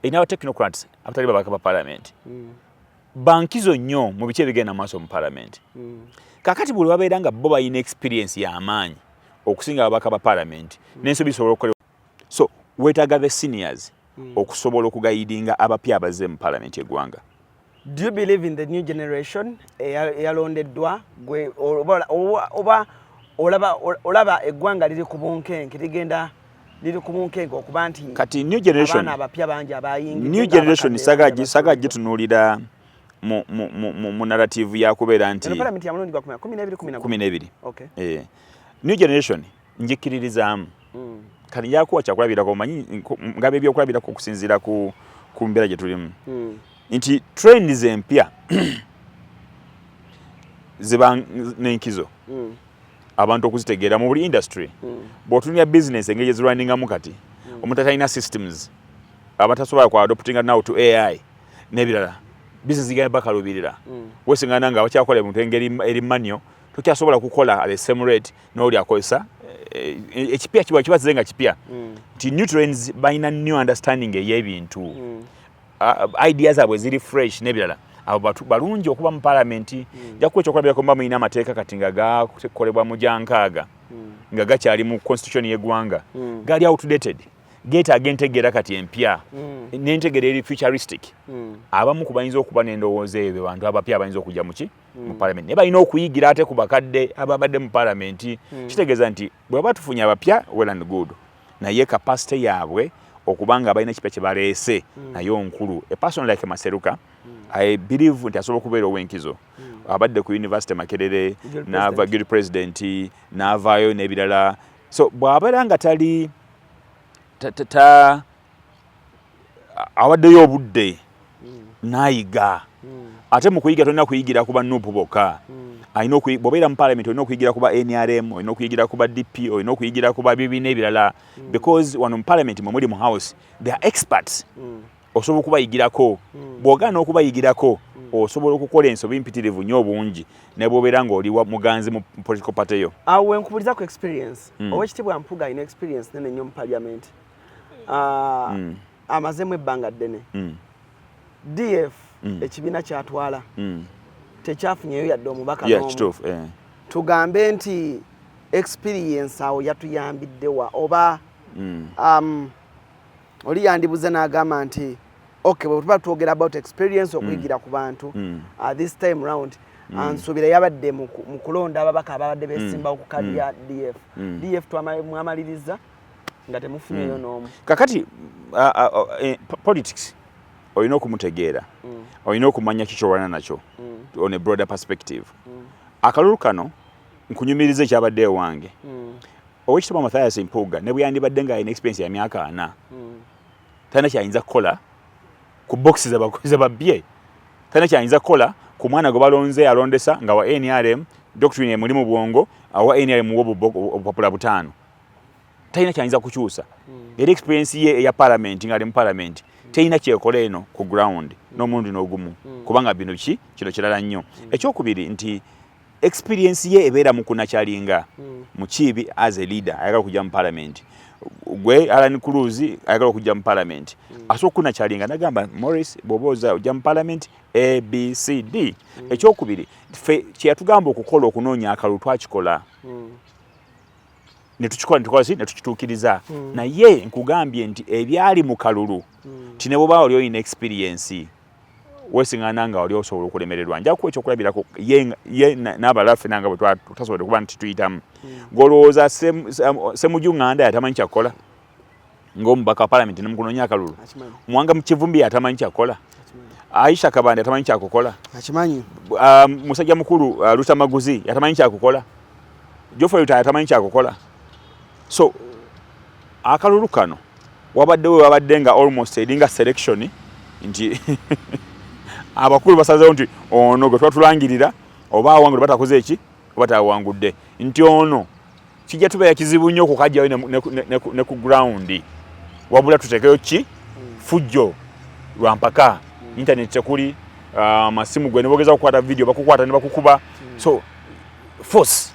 erina aba technocrats abatali babaka ba parliament bankizo nnyo mu biki ebigenda maaso mu parliament. Kakati buli babeera nga bo balina experience y'amaanyi okusinga ababaka ba parliament n'ensobi zisobola okukolebwa so weetaaga the seniors okusobola okugayidinga abapya abazze mu parliament eggwanga. Do you believe in the new generation eyalondeddwa gwe oba olaba eggwanga liri ku bunkenke ligenda liri ku bunkenke okuba nti kati new generation abaana abapya bangi abayingi new generation saga gitunuulira mu narrative ya kubeera nti parliament ya mulundi gwa 12 okay new generation njikiririzaamu kati yakuwa kyakulabirako omanyi ngabe ebyokulabirako okusinziira ku mbeera gye tulimu nti trends empya ziba n'enkizo abantu okuzitegeera mu buli industry bw'otunira business engeri ezirunningamu kati omuntu atalina systems abatasobola ku adoptinga now to AI n'ebirala business igenda bakalubirira wesingana nga bakyakola ebintu engeri eri manual tokyasobola kukola at the same rate n'oli akozesa ekipya kibaze nga kipya nti new trends balina new understanding ey'ebintu ideas abwe ziri fresh n'ebirala abo balungi okuba mu parliament jakuwa ekyokulabirako mba mulina amateeka kati nga gakolebwa mu jankaaga nga gakyali mu constitution y'eggwanga gali outdated geetaaga entegeera kati empya n'entegeera eri futuristic abamu ku bayinza okuba n'endowooza eyo bantu abapya abayinza okujja mu parliament naye balina okuyigira ate ku bakadde ababadde mu parliament kitegeeza nti bwe baba tufunye abapya well and good naye capacity yaabwe okubanga balina ekipya kye baleese naye nkulu a person like Maseruka I believe nti asobola okubeera ow'enkizo abadde ku University Makerere n'ava guild president n'avaayo n'ebirala so bw'abeera nga tali awaddeyo obudde n'ayiga ate mu kuyiga tolina kuyigira kuba nuupu bokka bw'obeera mu parliament olina okuyigira kuba NRM olina okuyigira kuba DP olina okuyigira kuba bibiina ebirala because wano mu parliament mwe muli mu house they are experts osobola okubayigirako bw'ogaana okubayigirako osobola okukola ensobi mpitirivu nnyo obungi ne bw'obeera ng'oli muganzi mu political party yo. Awo wenkubiriza ku experience Oweekitiibwa Mpuuga alina experience nene nnyo mu parliament amazeemu ebbanga ddene DF ekibiina kyatwala tekyafunyeyo yadde omubaka n'omu. Tugambe nti experience awo yatuyambiddewa oba oli yandibuze n'agamba nti okay bwe tuba twogera about experience okuyigira ku bantu this time round ansuubira yabadde mu kulonda ababaka ababadde beesimbawo ku kadi ya DF twamaliriza nga temufunyeyo n'omu. Kakati politics olina okumutegeera olina okumanya kikyolwana nakyo on a broader perspective. Akalulu kano nkunyumiriza ekyabadde ewange Oweekitiibwa Mathias Mpuuga ne bwe yandibadde ng'alina experience ya myaka 4 talina kyayinza kukola ku boxi ze babbye, talina kyayinza kukola ku mwana gwe balonze alondesa nga wa NRM doctrine emuli mu bwongo awa NRM obupapula 5 talina kyayinza kukyusa. Era experience ye eya parliament ng'ali mu parliament talina kyekola eno ku ground n'omundi n'ogumu kubanga bino kino kirala nnyo. Ekyokubiri nti experience ye ebeera mu kunakyalinga mu kibi as a leader ayagala okujja mu parliament. Gwe Alan Cruz ayagala okujja mu parliament asobola okunakyalinga nagamba Morris bw'oba ojja mu parliament ABCD. Ekyokubiri ffe kyeyatugamba okukola okunoonya akalulu twakikola ne tukituukiriza naye nkugambye nti ebyali mu kalulu ti ne bw'oba oli olina experience weesiŋŋaana nga oli osobola okulemererwa. Nja kuwa ekyokulabirako ye n'abalaffe nanga bwe tutasobodde kuba nti tuyitamu. Ng'olowooza Ssemujju Ŋŋanda yatamanyi kyakukola ng'omubaka wa palamenti ne mukunoonya akalulu. Mwanga Kivumbi yatamanyi kyakukola. Aisha Kabanda yatamanyi kyakukola. Musajja mukulu Luta Maguzi yatamanyi kyakukola. Geoffrey Ruta yatamanyi kyakukola. So akalulu kano wabadde nga almost edinga selection nti abakulu basazeewo nti ono gwe twatulangirira oba awangudde batakoze eki oba tawangudde nti ono kijja tubeera kizibu nnyo okukajjayo ne ku ground wabula tuteekeyo ki fujjo lwampaka internet tekuli amasimu gwe ne boogeza kukwata video bakukwata ne bakukuba so force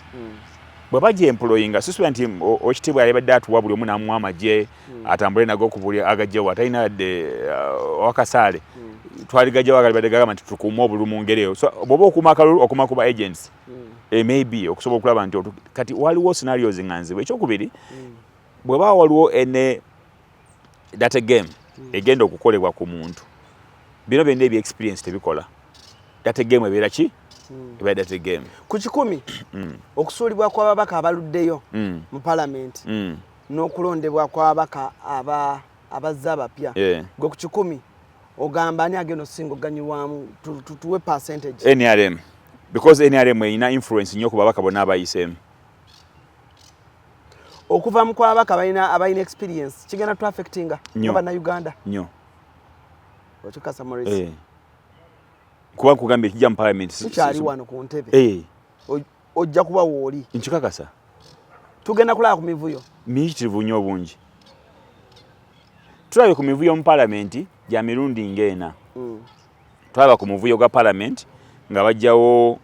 bwe bajja employinga sisuubira nti Oweekitiibwa yalibadde atuwa buli omu n'amuwa amagye atambule nago ku buli agajjawo atalina yadde wakasaale twaligajjawo agalibadde gagamba nti tukuuma obululu mu ngeri eyo. So bw'oba okuuma akalulu okuuma kuba agents maybe okusobola okulaba nti kati waliwo scenarios nga nzibu. Ekyokubiri bw'eba waliwo ene data game egenda okukolebwa ku muntu bino byonna ebya experience tebikola. Data game ebeera ki? Ebeera data game. Ku 10 okusuulibwa kw'ababaka abaluddeyo mu parliament n'okulondebwa kw'ababaka abazza abapya gwe ku 10 ogamba ani agenda okusinga oganyulwamu tuwe percentage? NRM because NRM erina influence nnyo ku babaka bonna abayiseemu. Okuva mu kw'ababaka abalina experience kigenda tu affectinga Bannayuganda nnyo. Okikasa Morris kuba nkugambye ekijja mu parliament sikyali wano ku ntebe ojja kuba wooli nkikakasa tugenda kulaba ku mivuyo miyitirivu nnyo obungi. Tulabye ku mivuyo mu parliament gya mirundi ng'ena. Tulaba ku muvuyo gwa parliament nga bajjawo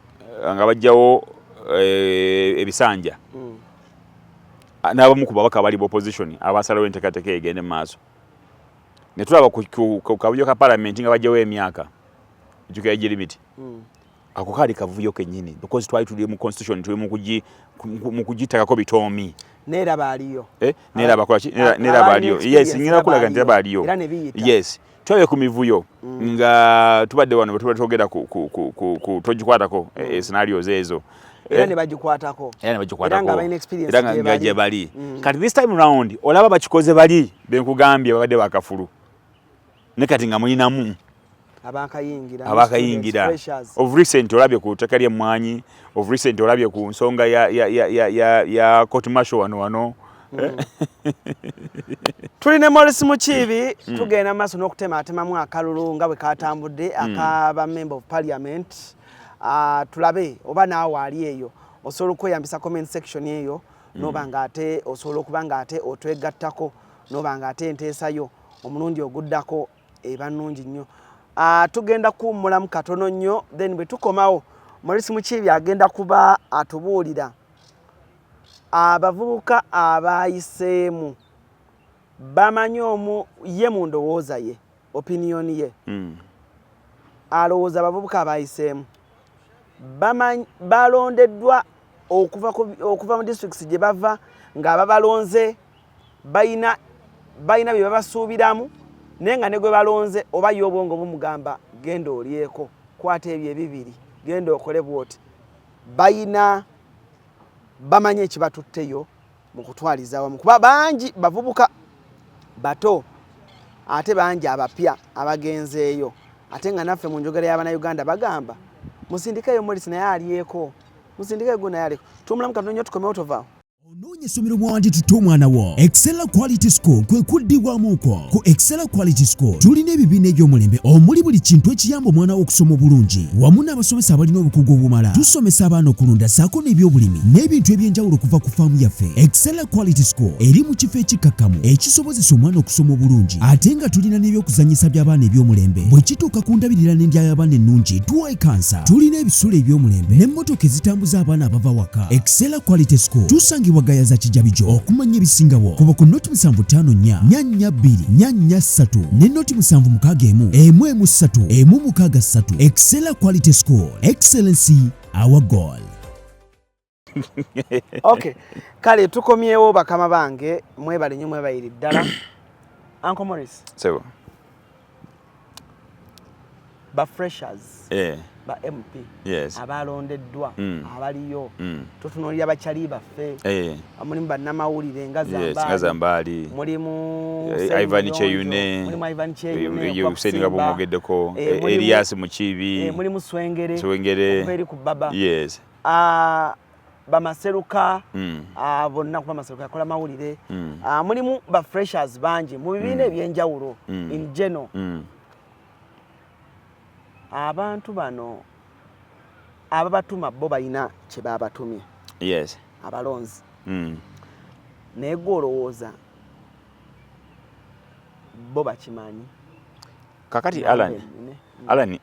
ebisanja n'abamu ku babaka bali opposition abasalawo enteekateeka egende mu maaso. Ne tulaba ku kavuyo ka parliament nga bajjawo emyaka ejjuka egirimiti ako kaali kavuyo kennyini because twali tuli mu constitution tuli mu kugitakako bitoomi neeraba aliyo neeraba kolaki neeraba aliyo yes ngina kulaga nti aliyo yes twabe ku mivuyo nga tubadde wano bwe tubadde twogera ku togikwatako scenarios ezo era ne bagikwatako era nga balina experience nga gye bali kati this time round olaba bakikoze bali benkugambye babadde bakafulu ne kati nga mulinamu abakayingira of recent olabye ku ttaka ly'emmwanyi of recent olabye ku nsonga ya court martial wano tulina Morris Mukiibi tugenda maaso n'okutematemamu akalulu nga bwe katambudde akaba member of parliament tulabe oba naawe ali eyo osobola okweyambisa comment section eyo noba nga ate osobola okuba nga ate otwegattako noba nga ate enteesayo omulundi oguddako eba nnungi nnyo. tugenda kuwummulamu katono nnyo then bwe tukomawo Maurice Mukiibi agenda kuba atubuulira abavubuka abayiseemu bamanyi ye mu ndowooza ye opinion ye alowooza abavubuka abayiseemu balondeddwa okuva mu districts gye bava ng'ababalonze bayina bye babasuubiramu naye nga ne gwe balonze oba ye obwongo bumugamba genda olyeko kwata ebyo ebibiri genda okole bwoti bamanyi ekibatutteyo mu kutwaliza wamu kuba bangi bavubuka bato ate bangi abapya abagenzeeyo ate nga naffe mu njogera y'Abannayuganda bagamba musindikeyo Maurice naye alyeko musindikeyo gwe naye alyeko tumulamu katono nnyo tukomewo tovaawo. Onoonya essomero mwandi tutte omwana wo. Excella Quality School kwe kuddibwamuko. Ku Excella Quality School tulina ebibiina eby'omulembe omuli buli kintu ekiyamba omwana wo okusoma obulungi wamu n'abasomesa abalina obukugu obumala. Tusomesa abaana okulunda ssaako n'ebyobulimi n'ebintu eby'enjawulo okuva ku faamu yaffe. Excella Quality School eri mu kifo ekikakkamu ekisobozesa omwana okusoma obulungi ate nga tulina n'ebyokuzannyisa by'abaana eby'omulembe. Bwe kituuka ku ndabirira n'endya y'abaana ennungi tuwa cancer. Tulina ebisulo eby'omulembe n'emmotoka ezitambuza abaana abava waka. Excella Quality School tusangibwa Gayaza Kijabijo okumanya ebisingawo kuba ku noti 754 442 ne noti 761 Excella Quality School, excellency our goal. Okay, kale tukomyewo bakama bange mwebale nnyo mwebayiri ddala. Uncle Maurice. Sebo. Ba freshers. Ba MP. Yes. Abalondeddwa abaliyo. Tutunuulira abakyali baffe. Mulimu bannamawulire nga Zambali. Mulimu Ivan Cheyune. Mulimu Ivan Cheyune. Okusenga bumugeddeko. Elias Mukiibi. Mulimu Swengere. Swengere. Ku baba. Yes. Bamaseruka bonna kuba Maseruka yakola mawulire. Mulimu ba freshers bangi mu bibiina ebyenjawulo in general. Abantu bano ababatuma bo balina kye babatumye. Yes. Abalonzi. Naye gwe olowooza bo bakimanyi. Kakati Alan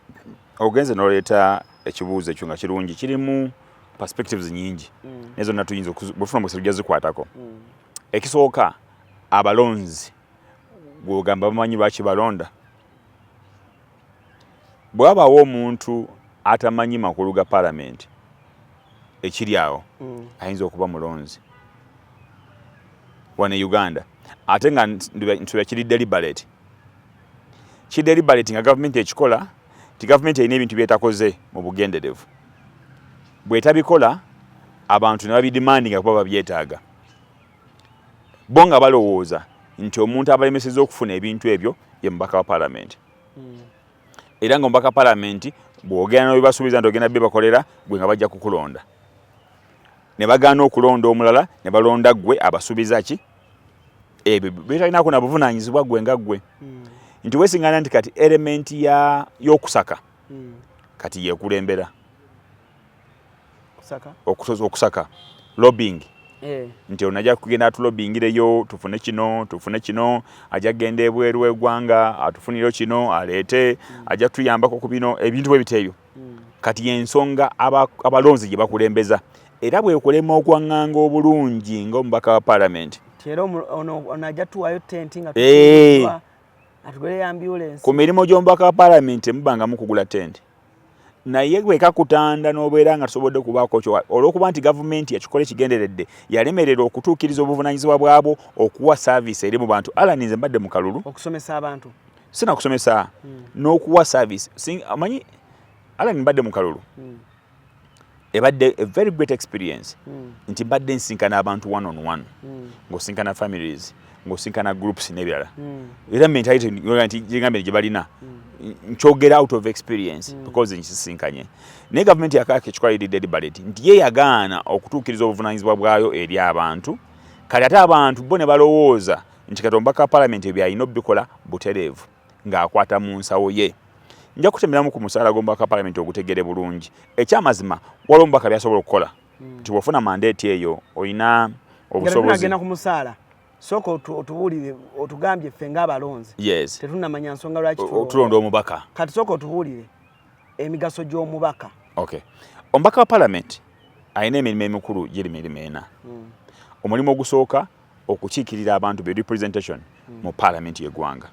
ogenze n'oleeta ekibuuzo ekyo nga kirungi kirimu perspectives nyingi. Nezo natuyinza bufuna mu kiseera zikwatako. Ekisooka abalonzi gw'ogamba bamanyi lwaki balonda. Bw'abaawo omuntu atamanyi makulu ga parliament ekiri awo ayinza okuba mulonzi wane Uganda ate nga ntula kiri deliberate nga government ekikola ti government erina ebintu byetakoze mu bugenderevu bwetabikola abantu ne babidemandinga kuba babyetaaga bo nga balowooza nti omuntu abalemeseza okufuna ebintu ebyo ye mubaka wa parliament. Era nga omubaka parliament bw'ogenda n'ebibasuubiza nti ogenda bakolera gwe nga bajja kukulonda. Ne bagaana okulonda omulala ne balonda gwe abasuubiza ki? Ebyo betalinaako na buvunaanyizibwa gwe nga gwe. Nti weesiŋŋaana nti kati element y'okusaka kati yeekulembera. Okusaka. Lobbying. Nti onajja kugenda atulobingireyo tufune kino ajja kugenda ebweru w'eggwanga atufunire kino aleete ajja tuyambako ku bino ebintu bwe biteeyo kati y'ensonga abalonzi gye bakulembeza era bwekulema okwaŋŋanga obulungi ng'omubaka wa parliament ono ajja tuwayo tenti nga atugole ambulance ku mirimu gy'omubaka wa parliament mubanga mukugula tenti naye gweka kutanda n'obeera nga tusobodde kubaako kyo olw'okuba nti gavumenti yakikola ekigenderedde yalemerera okutuukiriza obuvunaanyizibwa bwabo okuwa service eri mu bantu. Alani nze mbadde mu kalulu okusomesa abantu sina kusomesa n'okuwa service amanyi Alani mbadde mu kalulu ebadde a very great experience nti mbadde nsinkana abantu one on one ng'osinkana families ng'osinkana groups n'ebirala era mentality nti gye balina nkyogera out of experience because nkisinkanye naye gavumenti yakaaka ekikola deliberate nti ye yagaana okutuukiriza obuvunaanyizibwa bwayo eri abantu kale ate abantu bo ne balowooza nti kati omubaka wa parliament ebyo alina obikola butereevu ng'akwata mu nsawo ye. Nja kutemeramu ku musaala gw'omubaka wa parliament ogutegere bulungi ekyamazima waliwo omubaka byasobola okukola nti bw'ofuna mandate eyo olina obusobozi agenda ku musaala soko otubulire otugambye ffe ng'abalonzi yes tetunnamanya nsonga lwaki tulonda omubaka kati soko otubulire emigaso gy'omubaka. Okay, omubaka wa parliament ayina emirimu emikulu giri mirimo ena. Omulimu ogusooka okukiikirira abantu be representation mu parliament y'eggwanga.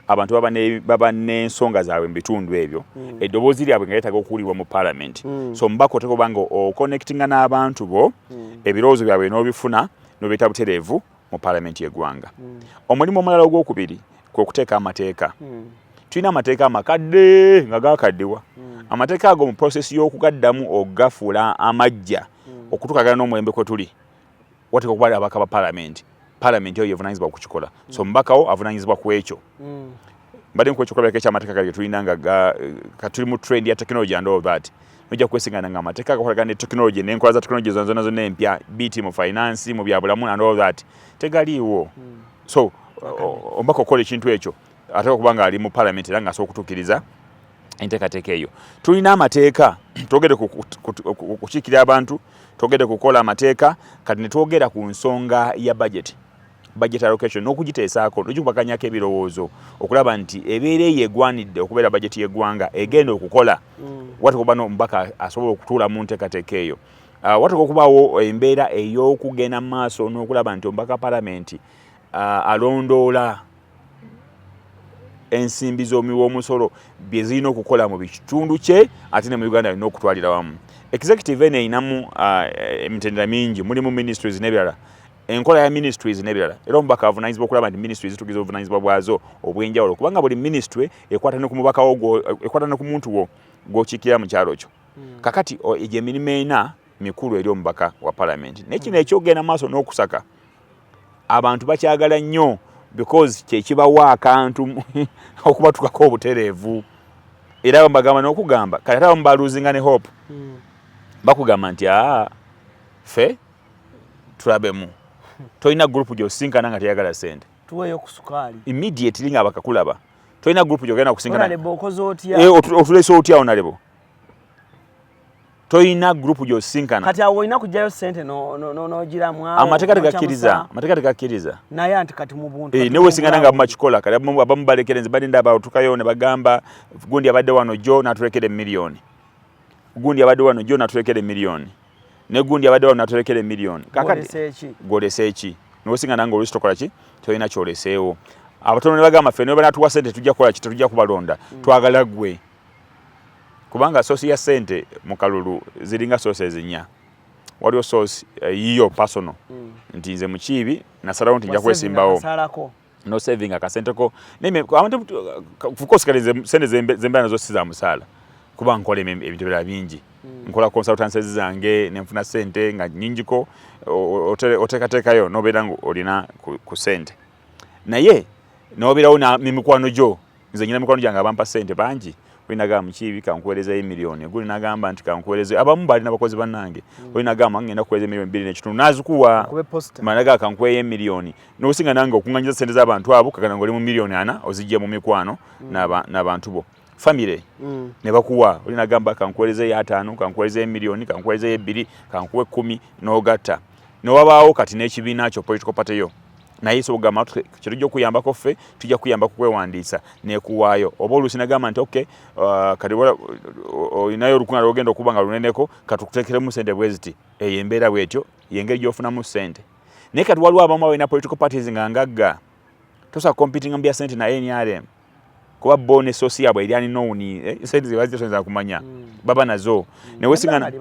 Abantu baba n'ensonga zaabwe mu bitundu ebyo, eddoboozi lyabwe nga yeetaaga okuwulirwa mu parliament. So omubaka oteeka nga oconnectinga n'abantu bo, ebirowoozo byabwe n'obifuna n'obeeta butereevu mu parliament y'eggwanga. Omulimu omulala ogwokubiri kwe kuteeka amateeka. Tulina amateeka amakadde nga gaakaddiwa. Amateeka ago mu process y'okugaddamu okugafuula amajja okutukagana n'omulembe kwe tuli wateeka okuba ababaka ba parliament. Parliament yo yevunaanyizibwa okukikola. So omubakawo avunaanyizibwa ku ekyo. Mbadde nkwekyokulabeka ekyamateeka gali tulina nga katuli mu trend ya technology and all that. Nojja kwesingana nga amateeka agakolagana ne technology n'enkola za technology zonna zonna empya biti mu finance mu byabulamu and all that tegaliiwo. So omubaka okola ekintu ekyo ate okubanga ali mu parliament era ng'asobola okutuukiriza enteekateeka eyo. Tulina amateeka twogere kukiikirira abantu, twogere kukola amateeka, kati ne twogera ku nsonga ya budget allocation n'okugiteesaako n'okubakanyako ebirowoozo okulaba nti ebeera eyo egwanidde okubeera budget y'eggwanga egenda okukola wate kuba n'omubaka asobola okutuula mu nteekateeka eyo. Wate okubaawo embeera ey'okugenda mu maaso n'okulaba nti omubaka parliament alondoola ensimbi z'omuwi w'omusolo bye zirina okukola mu bitundu kye ate ne mu Uganda alina okutwalira wamu. Executive eno erinamu emitendera mingi, mulimu ministries n'ebirala, enkola ya ministries n'ebirala, era omubaka avunaanyizibwa okulaba nti ministries zitugiza obuvunaanyizibwa bwazo obw'enjawulo kubanga buli ministry ekwata ne ku mubaka wo, ekwata ne ku muntu wo gw'okiikirira mu kyalo kyo. Kakati egyo emirimu ena mikulu eri omubaka wa parliament. N'ekino ekyogenda maaso n'okusaka abantu bakyagala nnyo because kyekibawa akantu okubatukako obutereevu. Era bagamba n'okugamba kati ate abamu baluzinga ne hope. Bakugamba nti ffe tulabemu. Tolina group gy'osinkana nga teyagala ssente. Tuweeyo ku sukaali. Immediately nga bakakulaba. Tolina group gy'ogenda kusinkana. Onalebo okoze otya? Otulese otya onalebo. Tolina group gy'osinkana. Kati awo olina kuggyayo ssente n'ogiramu awo. Amateeka tegakkiriza. Naye anti kati mu buntu. Ne weesinkana nga mumakikola kati abamu balekerenze badinda abatukayo ne bagamba gundi abadde wano jo n'atulekera emiliyoni. Gundi abadde wano jo n'atulekera emiliyoni. Ne gundi abadde wano n'atulekera emiliyoni. Kakati gwolese eki. Ne weesinkana nga oluusi tokola ki? Tolina kyoleseewo. Abatono ne bagamba ffe ne bwe banatuwa ssente tujja kukola ki? Tetujja kubalonda. Twagala ggwe. Kubanga source ya sente mu kalulu ziringa sources nnya. Waliwo source yiyo personal. Nti nze mukiibi nasalawo nti nja kwesimbawo. No saving akasenteko. Neme abantu of course kale sente zembana nazo si za musala. Kuba nkola ebintu bya bingi. Nkola consultancies zange nenfuna sente nga nyingiko otekateekayo nobeera ngo olina ku sente. Naye nobeerawo na mimikwano gyo. Nze nyina mikwano gyange abampa sente bangi. Olinaga mukiibi kankuweereza emiliyoni. Guli nagamba nti kankuweereza abamu bali n'abakozi bannange. Olinaga ngenda kuweereza emiliyoni 2.5 nazikuwa. Managa kankuweeye emiliyoni. N'osinga nange okunganyiza sente z'abantu abo kagana ngoli mu miliyoni 4 ozijje mu mikwano n'abantu bo. Family ne bakuwa olinagamba kankuweereza ya 5 kankuweereza emiliyoni kankuweereza 2 kankuwe 10 n'ogatta. Ne wabaawo kati n'ekibiina kyo political party yo. Naye so gama kirujja kuyambako ffe tujja kuyamba kwewandiisa nekuwaayo oba oluusi nagamba nti okay kati wala inayo olukuna lwogenda okuba nga luneneko katukuteekeremu ssente bweziti eyo embeera bwetyo yengeri gy'ofunamu ssente naye kati waliwo abamu balina political parties nga ngagga tosobola competing mbya ssente na NRM kuba bo ne sosi yabwe eri aninowuni ssente ze bazitosobola kumanya baba nazo ne wesingana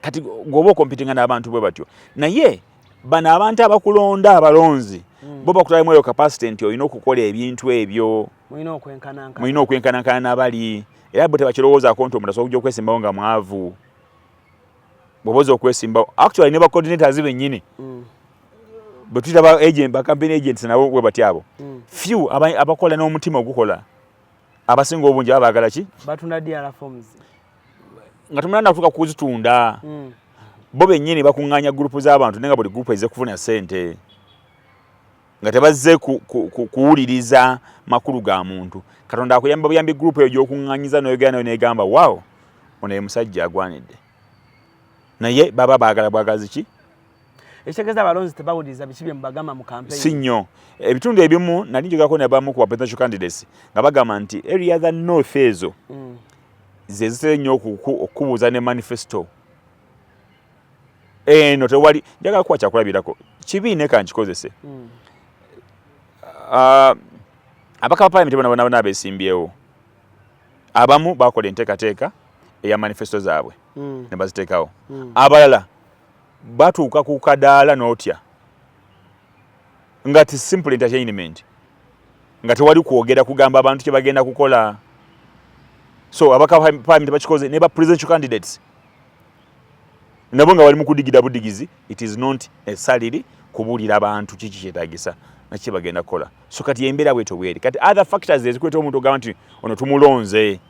kati gwoba competing n'abantu bwe batyo naye bana abantu abakulonda abalonzi bo bakutalamu eyo capacity nti olina okukola ebintu ebyo mulina okwenkanankana n'abali era bo tebakirowoozaako nti omuntu asobola okwesimbawo nga mwavu bwoboza okwesimbawo actually ne bacoordinators bennyini bwe tuyita ba campaign agents nabo bwe bati abo few abakola n'omutima ogukola abasinga obungi baba baagala ki batunda DRA forms nga tumulanda kutuuka kuzitunda bo bennyini bakuŋŋaanya gurupu z'abantu nenga buli gurupu ezze kufuna ssente nga tebazze kuwuliriza makulu ga muntu katonda akuyamba buyambi gurupu eyo gy'okuŋŋaanyiza n'oyogera n'egamba waawo ono ye musajja agwanidde naye baba baagala bwagazi ki ekitegeeza abalonzi tebawuliriza biki bye mubagamba mu campaign si nnyo ebitundu ebimu nali njogako ne bamu ku presidential candidates nga bagamba nti area za north ezo ze zitera nnyo okubuuza ne manifesto eno tewali njagala kuba kyakulabirako kibiine kankikozese abaka ba parliament bona abeesimbyewo abamu bakola enteekateeka eya manifesto zaabwe ne baziteekawo abalala batuuka ku kadaala n'otya nga ti simple entertainment nga tewali kwogera kugamba abantu kye bagenda kukola so abaka parliament bakikoze ne ba presidential candidates nabo nga bali mu kudigida budigizi it is not necessarily kubuulira abantu kiki kyetaagisa nakye bagenda kukola so kati yembeera bweto bweri kati other factors ezikweta omuntu ogamba nti ono tumulonze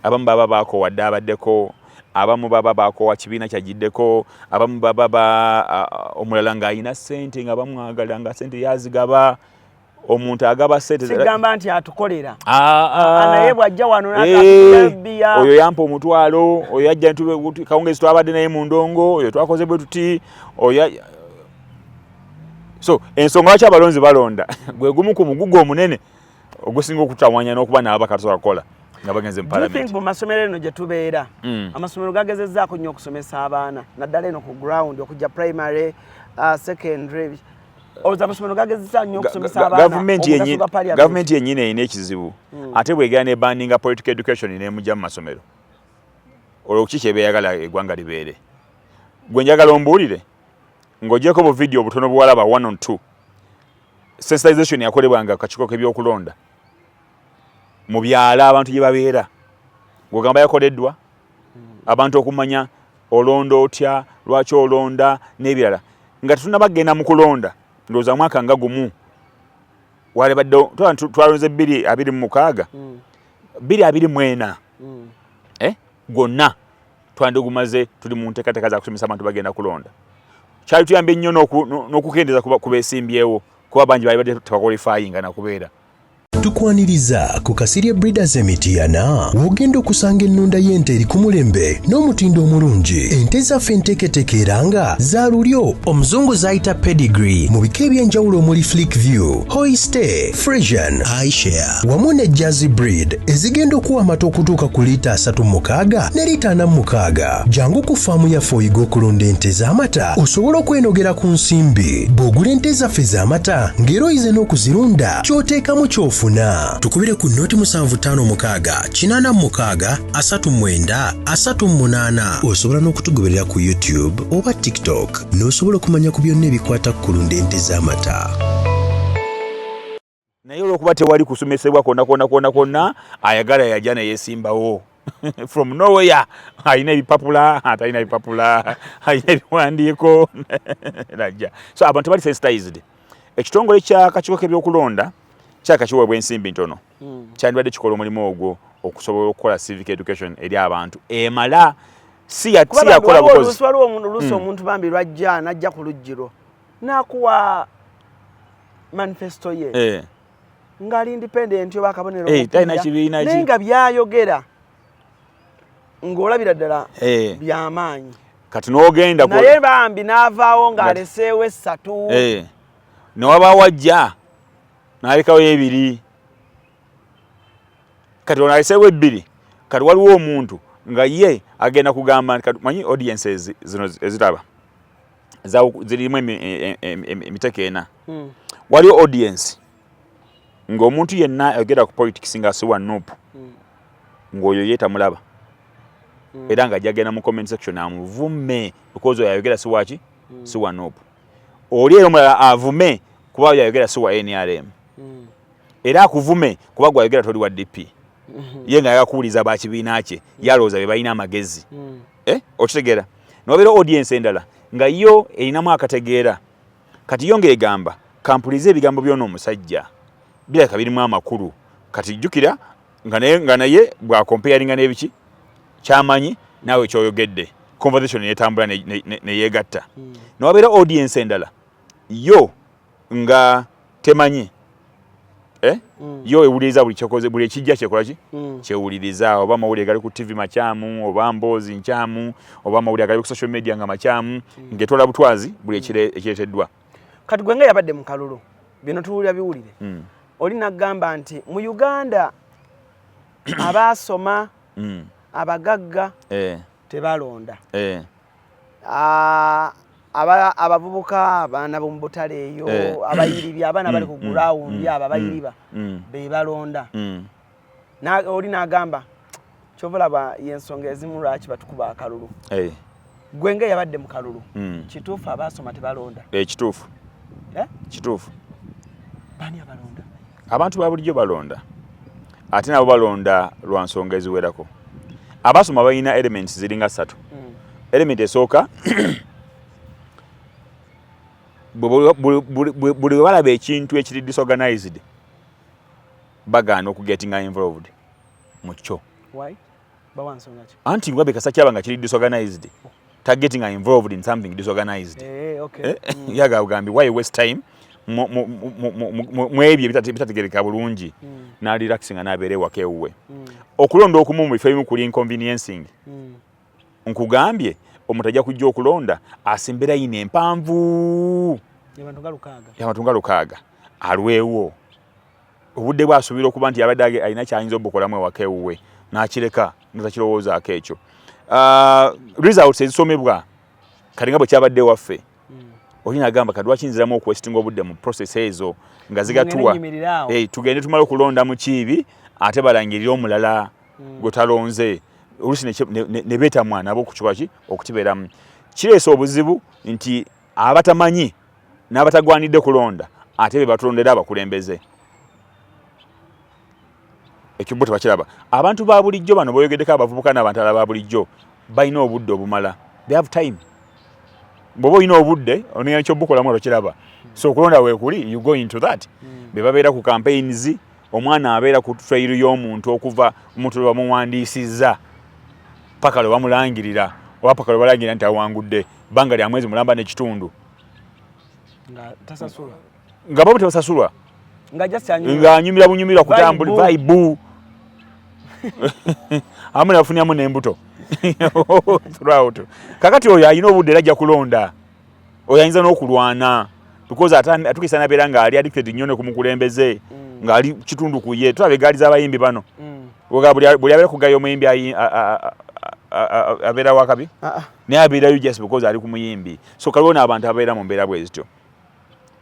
abamu baba baako wadde abaddeko abamu baba baako wa kibiina kyagiddeko abamu baba omulala ng'alina ssente nga bamwagala nga ssente yazigaba omuntu agaba ssente sigamba nti atukolera naye bw'ajja wano n'akabbiya oyo yampa omutwalo oyo yajja kawungezi twabadde naye mu ndongo oyo twakoze bwe tuti oyo so ensonga lwaki abalonzi balonda gwe gumu ku mugugu omunene ogusinga okutawanya n'okuba n'ababaka tusobola kukola nga bagenze mu parliament. Mu masomero eno gye tubeera amasomero gagezezzaako nnyo okusomesa abaana naddala eno ku ground okujja primary secondary amasomero gagezezza nnyo okusomesa abaana gavumenti yennyini erina ekizibu ate bwegera ne bandinga political education n'emujja mu masomero olwo ki kyebeeyagala eggwanga libeere gwe njagala ombuulire ng'ogyeko bu video butono buwalaba 1 or 2 sensitization yakolebwanga kakiiko k'ebyokulonda mu byala abantu gye babeera ng'ogamba yakoleddwa abantu okumanya olonda otya lwaki olonda n'ebirala nga tetunnabagenda mu kulonda ndowooza mwaka nga gumu walebadde twalonze 2026 2024 gwonna twandigumaze tuli mu nteekateeka za kusomesa abantu bagenda kulonda kyali tuyambye nnyo n'okukendeeza ku beesimbyewo kuba bangi bali badde tebakwalifayinga nakubeera tukwaniriza ku Kasirye Breeders Emitiana wogenda okusanga ennunda y'ente eri ku mulembe n'omutindo omulungi ente zaffe enteeketeeke era nga za lulyo omuzungu zayita pedigree mu bika eby'enjawulo omuli Flick View, Hoiste, Frisian, iShare wamu ne Jersey breed ezigenda okuwa amata okutuuka ku liita 36 ne liita 46 jangu ku faamu yaffe oyiga okulonda ente z'amata osobola okwenogera ku nsimbi bw'ogula ente zaffe z'amata ng'era oyize n'okuzirunda ky'oteekamu ky'ofuna tukubire ku noti 7556 osobola n'okutugoberera ku YouTube oba TikTok n'osobola okumanya ku byonna ebikwata ku kulunda ente z'amata naye olw'okuba tewali kusomesebwa kwonna ayagala yajja neyeesimbawo from nowhere alina ebipapula atalina bipapula alina ebiwandiiko najja so abantu bali sensitized ekitongole ky'akakiiko k'ebyokulonda kyakakiweebwa ensimbi ntono kyandibadde kikola omulimu ogwo okusobola okukola civic education eri abantu emala si yakola bukozi waliwo oluusi omuntu bambi lwajja najja ku luggiro n'akuwa manifesto ye ng'ali independent oba akabonero naye nga byayogera ng'olabira ddala by'amaanyi kati n'ogenda naye bambi n'avaawo ng'aleseewo 3 newabaawo ajja n'alekawo 2 kati onaleseewo 2 kati waliwo omuntu nga ye agenda kugamba manyi audiences zino ezitaba zirimu emiteeko 4 waliwo audience ng'omuntu yenna ayogera ku politics nga siwa Nuupu ng'oyo ye tamulaba era nga jagenda mu comment section amuvume because oyo ayogera siwaki siwa Nuupu oli era omulala avume kuba oyo ayogera siwa NRM era akuvume kuba gwayogera toli wa DP ye nga yakuwuliza bakibiina kye yalowooza be balina amagezi okitegeera nobeera audience endala nga yo erinamu akategeera kati yo ng'egamba kampulize ebigambo byona omusajja biraka birimu amakulu kati jjukira nga naye bwakompeyaringa n'ebiki kyamanyi naawe kyoyogedde conversation netambula neyegatta nowabeera audience endala yo nga temanyi yo ewuliriza buli kyokoze buli ekijja kyekola ki kyewuliriza oba amawulire gali ku TV makyamu oba mboozi nkyamu oba amawulire gali ku social media nga makyamu ng'etwala butwazi buli ekireeteddwa. Kati gwe nga yabadde mu kalulu bino tuwulira biwulire oli nagamba nti mu Uganda abaasoma abagagga tebalonda abavubuka abaana b'omu butale eyo abayiribi abaana bali ku gurawundi abo abayiriba be balonda oli n'agamba kyobulaba y'ensonga ezimu lwaki batukuba akalulu gwe nga yabadde mu kalulu kituufu abaasoma tebalonda kituufu kituufu bani abalonda abantu ba bulijjo balonda ate nabo balonda lwa nsonga eziwerako abaasoma balina elements ziringa 3 element esooka buli balaba ekintu ekiri disorganized bagaana okugetinga involved mu kyo anti ngwabe kasa kyaba nga kiri disorganized targeting involved in something disorganized yaga ugambi why waste time mwebye bitategereka bulungi na relaxing anabeere wake uwe okulonda okumu mu ifeemu kuli inconveniencing nkugambye omutajja kujja okulonda asimbera ine empanvu y'abantu nga lukaaga alwewo obudde bwasubira okuba nti yabadde alina kyayinza obukolamu ewaka ewuwe n'akireka ngakirowoozaako ekyo results ezisomebwa kati nga bwe kyabadde waffe oli nagamba kati lwaki nziramu okwestinga obudde mu process ezo nga zigatuwa tugende tumale okulonda mu kiibi ate balangirira omulala gwe talonze oluusi ne beetamwa nabo okukibaki okukibeeramu kireesa obuzibu nti abatamanyi n'abatagwanidde kulonda ate be batulondera abakulembeze ekyo bo tebakiraba abantu ba bulijjo bano boyogeddeko abavubuka n'abantu alala ba bulijjo balina obudde obumala they have time bw'oba olina obudde onenya kyobukolamu olwokiraba so okulonda weekuli you go into that be babeera ku campaigns omwana abeera ku trail y'omuntu okuva omuntu lwe bamuwandiisizza paka lwe bamulangirira oba paka lwe balangirira nti awangudde bbanga lya mwezi mulamba n'ekitundu nga babo tebasasulwa ng'anyumira bunyumira kutambula vibe amu nafunyamu n'embuto throughout kakati oyo alina obudde era ajja kulonda oyo ayinza n'okulwana because atukisa nabeera ng'ali addicted nnyo ne ku mukulembeze ng'ali kitundu ku ye tulaba eggaali z'abayimbi bano buli abeera kugayo omuyimbi abeera wakabi naye abeerayo just because ali ku muyimbi so kaliwo n'abantu ababeera mu mbeera bwe zityo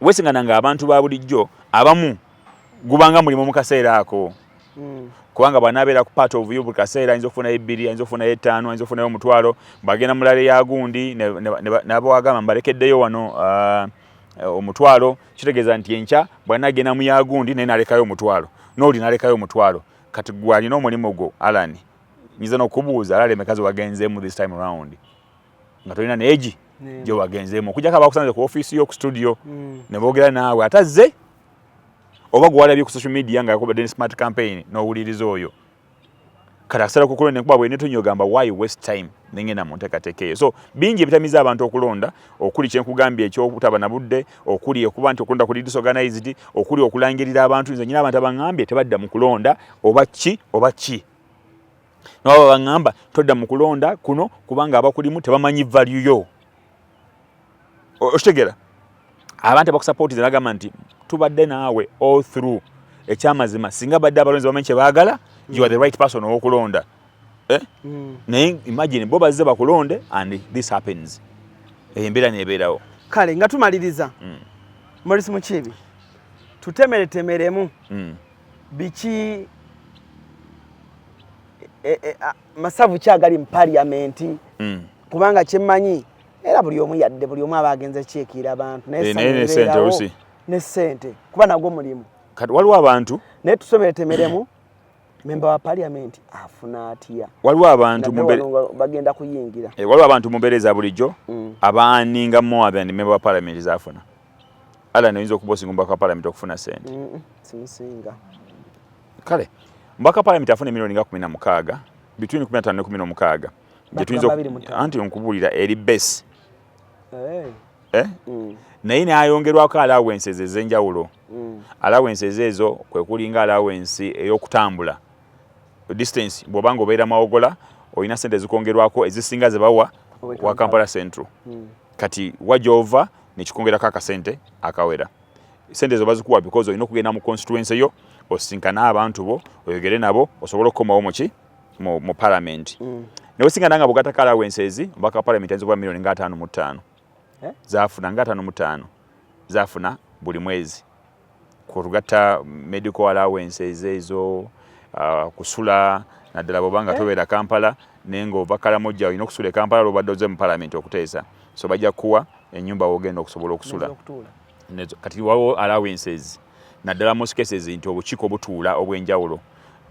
wesingana ng'abantu ba bulijjo abamu gubanga mulimu mu kaseera ako kubanga bw'anaabeera ku part of you buli kaseera ayinza okufunayo 2 ayinza okufunayo 5 ayinza okufunayo omutwalo bagenda mulale ya gundi nabo wagamba mbalekeddeyo wano omutwalo kitegeeza nti enkya bw'anaagenda mu ya gundi naye nalekayo omutwalo n'oli nalekayo omutwalo kati gwe alina omulimu gwo Alan nyiza n'okubuuza alala emeka wagenzeemu this time around nga tolina neegi gye wagenzeemu okujjako abakusanze ku ofiisi yo ku studio ne boogera naawe atazze oba gwe walabye ku social media nga yakubadde smart campaign n'owuliriza oyo kati akaseera kukulonda enkuba bwe netonyo ogamba why waste time nengenda mu nteekateeka eyo so bingi ebitamiza abantu okulonda okuli kyenkugambye ekyokutaba na budde okuli okuba nti okulonda kuli disorganized okuli okulangirira abantu nze nyina abantu abangambye tebadda mu kulonda oba ki nabo baŋŋamba todda mu kulonda kuno kubanga abakulimu tebamanyi value yo okitegera abantu abakusapootiza nagamba nti tubadde naawe all through ekyamazima singa badde abalonzi bamanyi kye baagala you are the right person owokulonda naye imagine bo bazze bakulonde and this happens embeera neebeerawo kale nga tumaliriza Morris Mukiibi tutemeretemeremu biki masavu kyagali mu parliamenti kubanga kyemmanyi era buli omu yadde buli omu abagenze kyekiira abantu ne sente kuba nagwo mulimu kati waliwo abantu naye tusomeretemeremu memba wa parliament afuna atya waliwo abantu bagenda kuyingira waliwo abantu mu mbeera eza bulijjo abaaninga more than member wa parliament zafuna ala noyinza okubosinga omubaka wa parliament okufuna sente simusinga kale mbaka parliament afuna milioni nga 16 between 15 ne 16 jetuyinza anti onkubuulira eri base naye n'ayongerwako allowances ez'enjawulo Allowances ezo kwe kulinga allowance ey'okutambula distance bw'obanga obeera Mawogola olina sente zikongerwako ezisinga ze bawa wa Kampala Central. Kati wajova nekikongerako akasente akawera. Sente zo bazikuwa because olina okugenda mu constituency yo osinkana abantu bo oyogere nabo osobola okukomawo mu parliament. Ne osinkana nga bugata allowances mbaka parliament ayinza okuba milioni nga 5.5 zaafuna nga 5.5 zaafuna buli mwezi kurugata medical allowances ezo kusula naddala bw'obanga tobeera Kampala nenga ova Karamoja olina okusula Kampala lw'obadde ozze mu parliament okuteesa so bajja kuwa ennyumba wogenda okusobola okusula kati wawo allowances naddala most cases nti obukiiko butuula obw'enjawulo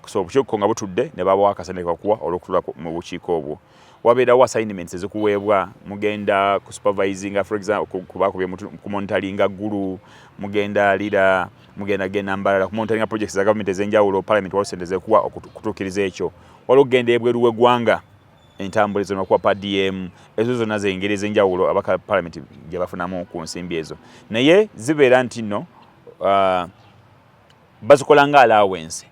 so obukiiko nga butudde ne babawo akasente kakuwa olw'okutula mu bukiiko obwo wabeerawo assignments ezikuweebwa mugenda ku supervisinga for example kubakubye ku monitoringa ggulu mugenda lira mugenda genda mbalala ku monitoringa projects za government ez'enjawulo parliament waliwo sente zekuwa okutuukiriza ekyo waliwo okugenda ebweru w'eggwanga entambula ezo nokuwa PDM ezo zonna z'engeri ez'enjawulo abaka parliament gye bafunamu ku nsimbi ezo naye zibeera nti nno bazikola nga allowance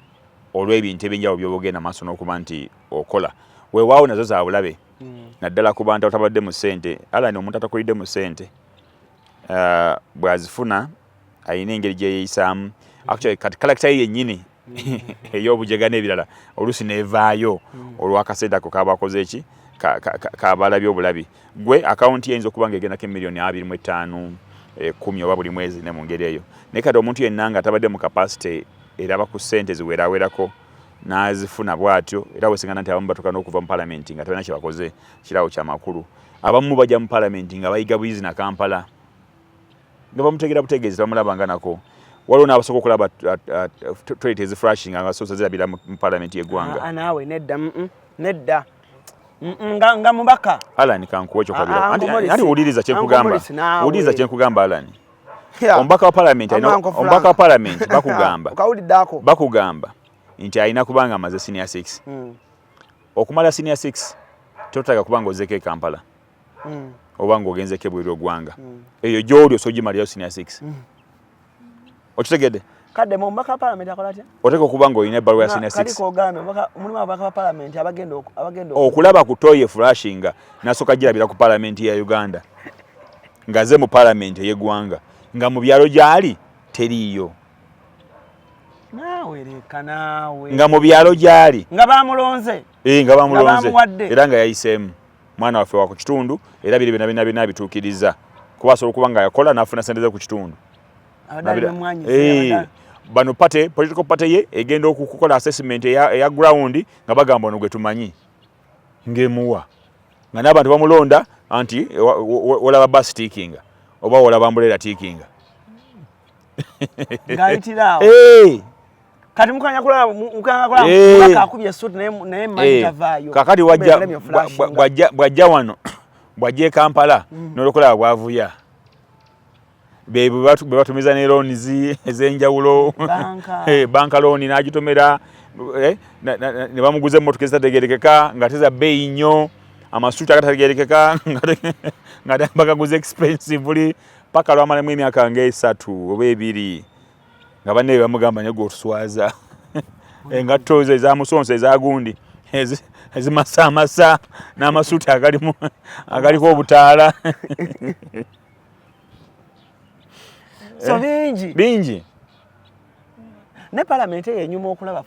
olw'ebintu ebyenjawulo by'obogenda maaso n'okuba nti okola weewaawo nazo za bulabe naddala ku bantu abatabadde mu ssente alani omuntu atakolidde mu ssente bw'azifuna ayina engeri gye yeeyisaamu actually kati kalakita ye yennyini ey'obujega n'ebirala oluusi neevaayo olw'akasente ako kaba akoze eki kabalabye obulabi gwe akawunti yeyinza okuba ng'egendako emiliyoni 25 10 oba buli mwezi ne mu ngeri eyo naye kati omuntu yenna nga atabadde mu kapasite eraba ku ssente ziwerawerako n'azifuna bw'atyo era bwesiŋŋana nti abamu batuuka n'okuva mu palamenti nga talina kye bakoze kiraawo kyamakulu abamu bajja mu palamenti nga bayiga buyizi na Kampala nga bamutegera butegeezi bamulabanga nako waliwo n'abasobola okulaba toilet ezifrashing nga basoose zirabira mu palamenti y'eggwanga naawe nedda nga mubaka Alan kankuwa ekyo kabira anti wuliriza kyenkugamba Alan omubaka wa palamenti bakugamba nti alina kubanga amaze senior 6 okumala senior 6 totaga kubanga ozeko e Kampala oba ng'ogenzeko ebweru w'eggwanga eyo gy'oli osogimalirayo senior 6 okitegedde kadde mu mbaka parliament akola atya oteeka okuba ng'olina ebbaluwa ya senior 6 kaliko ogambe mulimu ababaka ba parliament abagenda okulaba ku toye flashinga nasooka girabira ku parliament ya Uganda nga ze mu parliament y'eggwanga nga mu byalo gyali teriiyo nga mu byalo gyali nga bamulonze era nga yayiseemu mwana waffe wa ku kitundu era biri bina bituukiriza kuba asobola okuba nga yakola n'afuna sente ze ku kitundu bano political party ye egenda okukola assessment eya ground nga bagamba ono gwe tumanyi ng'emuwa nga n'abantu bamulonda anti olaba bus tikinga oba olaba ambulera tikinga kati mukanya kulaba akubye suit naye mmanyi tavaayo kakati bwajja wano bwajja e Kampala n'olokola bwavuya be batumiza ne loans ez'enjawulo banka loan n'agitomera ne bamuguza emmotoka ezitategeerekeka nga teza bbeeyi nnyo amasuuti agatategeerekeka nga bagaguza expensively paka lwamalamu emyaka nga3 oba 2 nga banne bamugamba ne gwotuswaza engatto ze ezamusonso ezagundi ezimasamasa n'amasuuti agaliko obutaala so bingi ne parliament yenyuma okulaba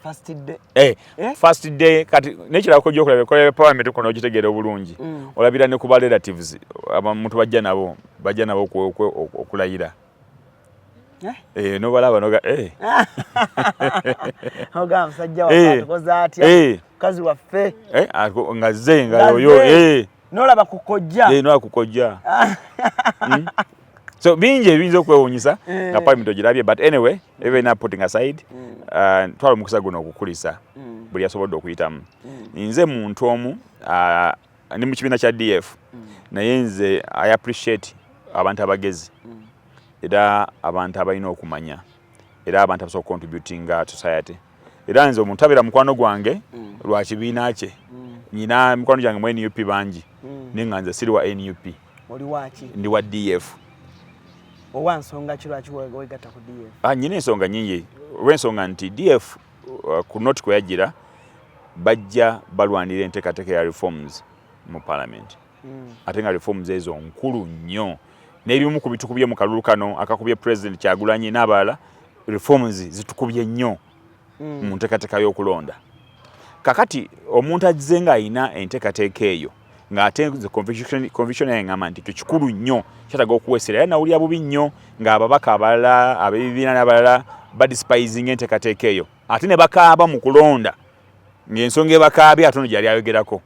first day kati nekirako gyokulaba kwa parliament kono ogitegeera obulungi olabira ne kuba relatives abantu bajja nabo okulayira no balaba noga oga musajja wa tukoza atya kazi waffe nga ze nga yoyo nolaba kukojja nolaba kukojja so bingi ebiyinza okwewuunyisa nga parliament ogirabye but anyway even putting aside twala omukisa guno okukulisa buli asobodde okuyitamu nze muntu omu ndi mu kibiina kya DF naye nze I appreciate abantu abagezi era abantu abalina okumanya era abantu abasobola contributing society era nze omuntu abeera mukwano gwange lwa kibiina kye nyina mikwano gyange mu NUP bangi naye nga nze siri wa NUP oli waki ndi wa DF owansonga kirwaki wegatta ku DF nyina ensonga nyingi olw'ensonga nti DF ku noti kwe yagira bajja balwanira enteekateeka ya reforms mu parliament ate nga reforms ezo nkulu nnyo n'ebimu ku bitukubye mu kalulu kano akakubye president Kyagulanyi n'abalala reforms zitukubye nnyo mu nteekateeka y'okulonda kakati omuntu azze ng'ayina enteekateeka eyo ng'ate conviction yangamba nti kikulu nnyo kyataga okuweesera era nawulira bubi nnyo ng'ababaka abalala ab'ebibiina n'abalala badespizing enteekateeka eyo ate ne bakaaba mu kulonda ng'ensonga ebakaabye ate ono gyali ayogerako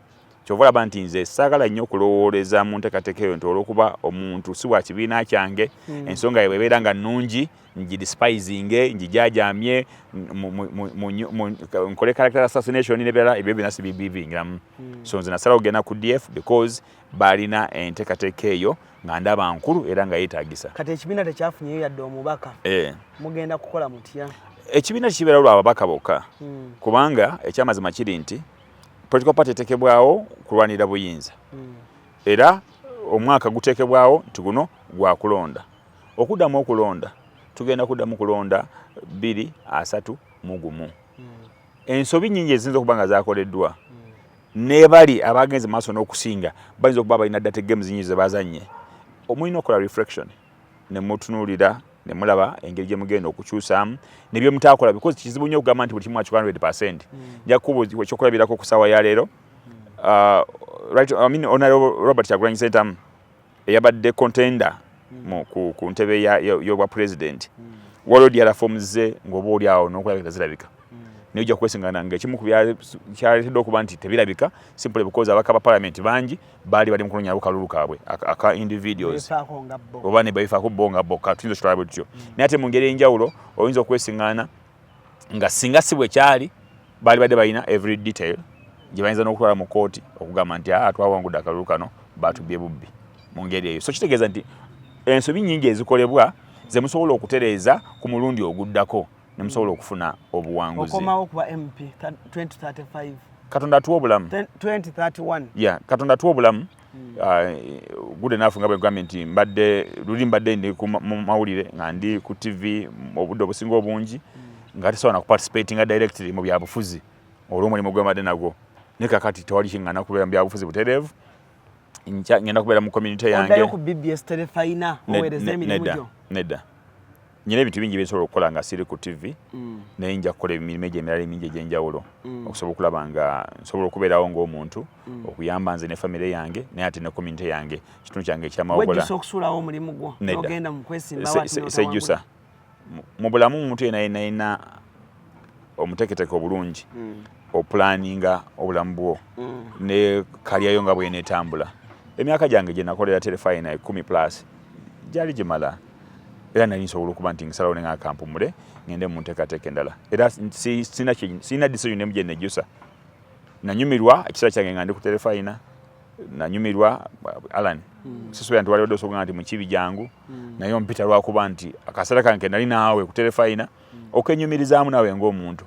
kyova olaba nti nze saagala nnyo okulowooleza mu nteekateeka eyo nti olw'okuba omuntu si wa kibiina kyange ensonga ye bwebeera nga nnungi ngidespizinge ngijaajamye nkole character assassination n'ebirala ebyo byonna sibibivingiramu so nze nasalawo okugenda ku DF because baalina enteekateeka eyo nga ndaba nkulu era nga yeetaagisa kati ekibiina tekyafunyeyo yadde omubaka mugenda kukola mutya ekibiina kikibeera lwa ababaka bokka kubanga ekyamazima kiri nti political party etekebwawo kulwanira buyinza era omwaka gutekebwawo nti guno gwa kulonda okuddamu okulonda tugenda kuddamu kulonda 2031 ensobi nnyingi eziyinza okuba nga zakoleddwa nebali abagenze maaso n'okusinga bayinza okuba balina data games nnyingi ze bazanye omulina okola reflection ne mutunuulira ne mulaba engeri gye mugenda okukyusaamu nebyo mutaakola because kizibu nnyo okugamba nti buli kimu akikola 100% nja kukuba ekyokulabirako ku ssaawa ya leero Honorable Robert Kyagulanyi Ssentamu eyabadde contender ku ntebe y'obwa president waliwo diara forms ze ng'oba oli awo n'okulabika tezirabika naye ojja kwesingana ng'ekimu ku kyaleetedde okuba nti tebirabika simply because abaka ba parliament bangi baali bali mu kunonya lukalulu kaabwe aka individuals oba ne bayifaako bo nga bokka tuyinza okitwala bwe tutyo naye ate mu ngeri ey'enjawulo oyinza okwesingana nga singa si bwe kyali baali badde balina every detail gye bayinza n'okutwala mu kooti okugamba nti twawangudde akalulu kano baatubbye bubbi mu ngeri eyo so kitegeeza nti ensobi nnyingi ezikolebwa ze musobola okutereeza ku mulundi oguddako ne musobola okufuna obuwanguzi okomawo kuba MP 2035 Katonda atuwa obulamu 2031 Katonda atuwa obulamu good enough nga bwe gambye nti mbadde ndi ku mawulire nga ndi ku TV obudde obusinga obungi nga tesobola na kuparticipatinga directly mu byabufuzi olw'omulimu gwe mbadde nagwo naye kakati tewali kiŋŋaana kubeera mu byabufuzi butereevu ngenda kubeera mu community yange ku BBS telefayina oweereza emirimu gyo nedda nyina ebintu bingi byensobola okukola nga siri ku TV naye nja kukola emirimu egyo emirala emingi egy'enjawulo okusobola okulaba nga nsobola okubeerawo ng'omuntu okuyamba nze ne famire yange naye ate ne community yange kitundu kyange ekyamawogola wejjusa okusuulawo omulimu gwo n'ogenda mu kwesimbawo sejjusa mu bulamu omuntu yenna omuteeketeeke obulungi opulaninga obulamu bwo ne kalyayo nga bweneetambula emyaka gyange gye nakolera telefayina 10+ gyali gimala era nali nsobola okuba nti nsalawo ne ngakampumule ngende mu nteekateeka endala era sirina decision emu gye nejjusa nanyumirwa ekiseera kyange nga ndi ku telefayina nanyumirwa Alan sisuubira nti waliwo osobola nti mu kibi jangu naye ompita lwakuba nti akaseera kange nali naawe ku telefayina okwenyumirizaamu naawe ng'omuntu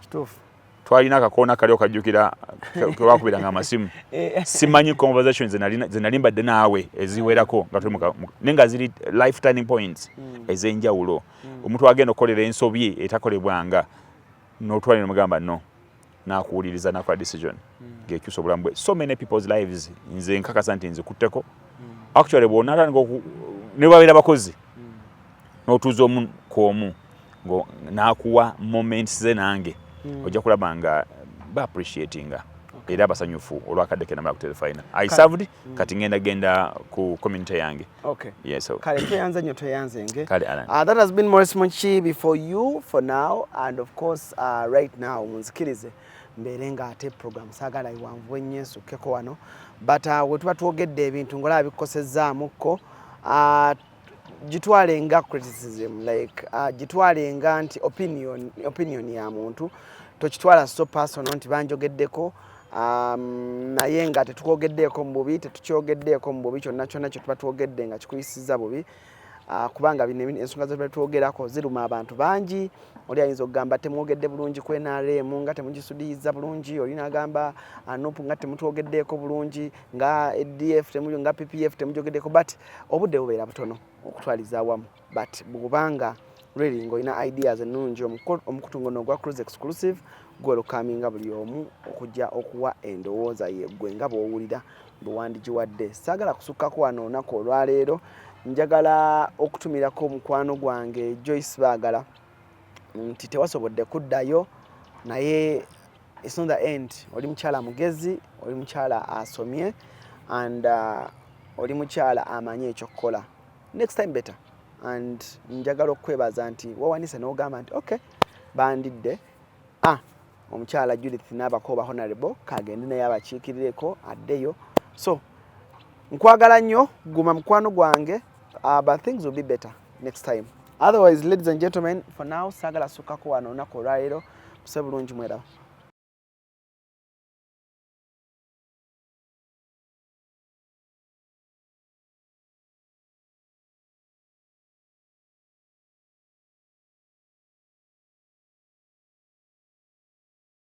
twalina akakoona kali okajjukira kewakubiranga amasimu simanyi conversation ze nali mbadde naawe eziwerako nga tuli naye nga ziri life turning points ez'enjawulo omuntu agenda okukolera ensobi etakolebwanga n'otwala nomugamba no nakuwuliriza nakola decision ng'ekyusa obulamu bwe so many people's lives nze nkakasa nti nzikutteko actually bw'onatandika ne babeera bakozi n'otuuza omu ku omu n'akuwa moments ze nange ojja kulaba nga ba appreciatinga era basanyufu olwakadde ke namala ku telefayina I served kati ngenda ku community yange kale tweyanze nnyo tweyanzenge kale that has been Maurice Muchibi for you for now and of course right now munzikirize mbeere nga ate program saagala iwanvu ennyo ensukkeko wano but we tuba twogedde ebintu ngolaba bikukosezzaamukko gitwale nga criticism like gitwale nga nti opinion ya muntu tokitwala so personal nti banjogeddeko naye nga tetukogeddeeko mu bubi tetukyogeddeko mu bubi kyonna kyonna kye tuba twogedde nga kikuyisiza bubi kubanga bino ensonga ze twogerako ziruma abantu bangi. Oli ayinza okugamba temwogedde bulungi ku NRM nga temugisudiyiza bulungi, olina agamba Nuupu nga temutwogeddeko bulungi, nga EDF temuli nga PPF temugyogeddeko, but obudde bubeera butono okutwaliza awamu. But bw'obanga really ng'olina ideas ennungi, omukutu ngono ogwa Cruise Exclusive gwelukaaminga buli omu okujja okuwa endowooza ye gwe nga bw'owulira bwe wandigiwadde. Saagala kusukkako wano olunaku olwaleero, njagala okutumirako mukwano gwange Joyce Baagala nti tewasobodde kuddayo naye it's not the end. Oli mukyala mugezi, oli mukyala asomye, and oli mukyala amanyi ekyokukola. Next time better. And njagala okwebaza nti wawanise n'ogamba nti okay bandidde omukyala Judith Nabakoba Honorable kagende naye abakiikirireko addeyo. So nkwagala nnyo, guma mukwano gwange, but things will be better next time. Otherwise, ladies and gentlemen, for now, sagala sukako wano olunaku olwaleero. Muse bulungi mwera.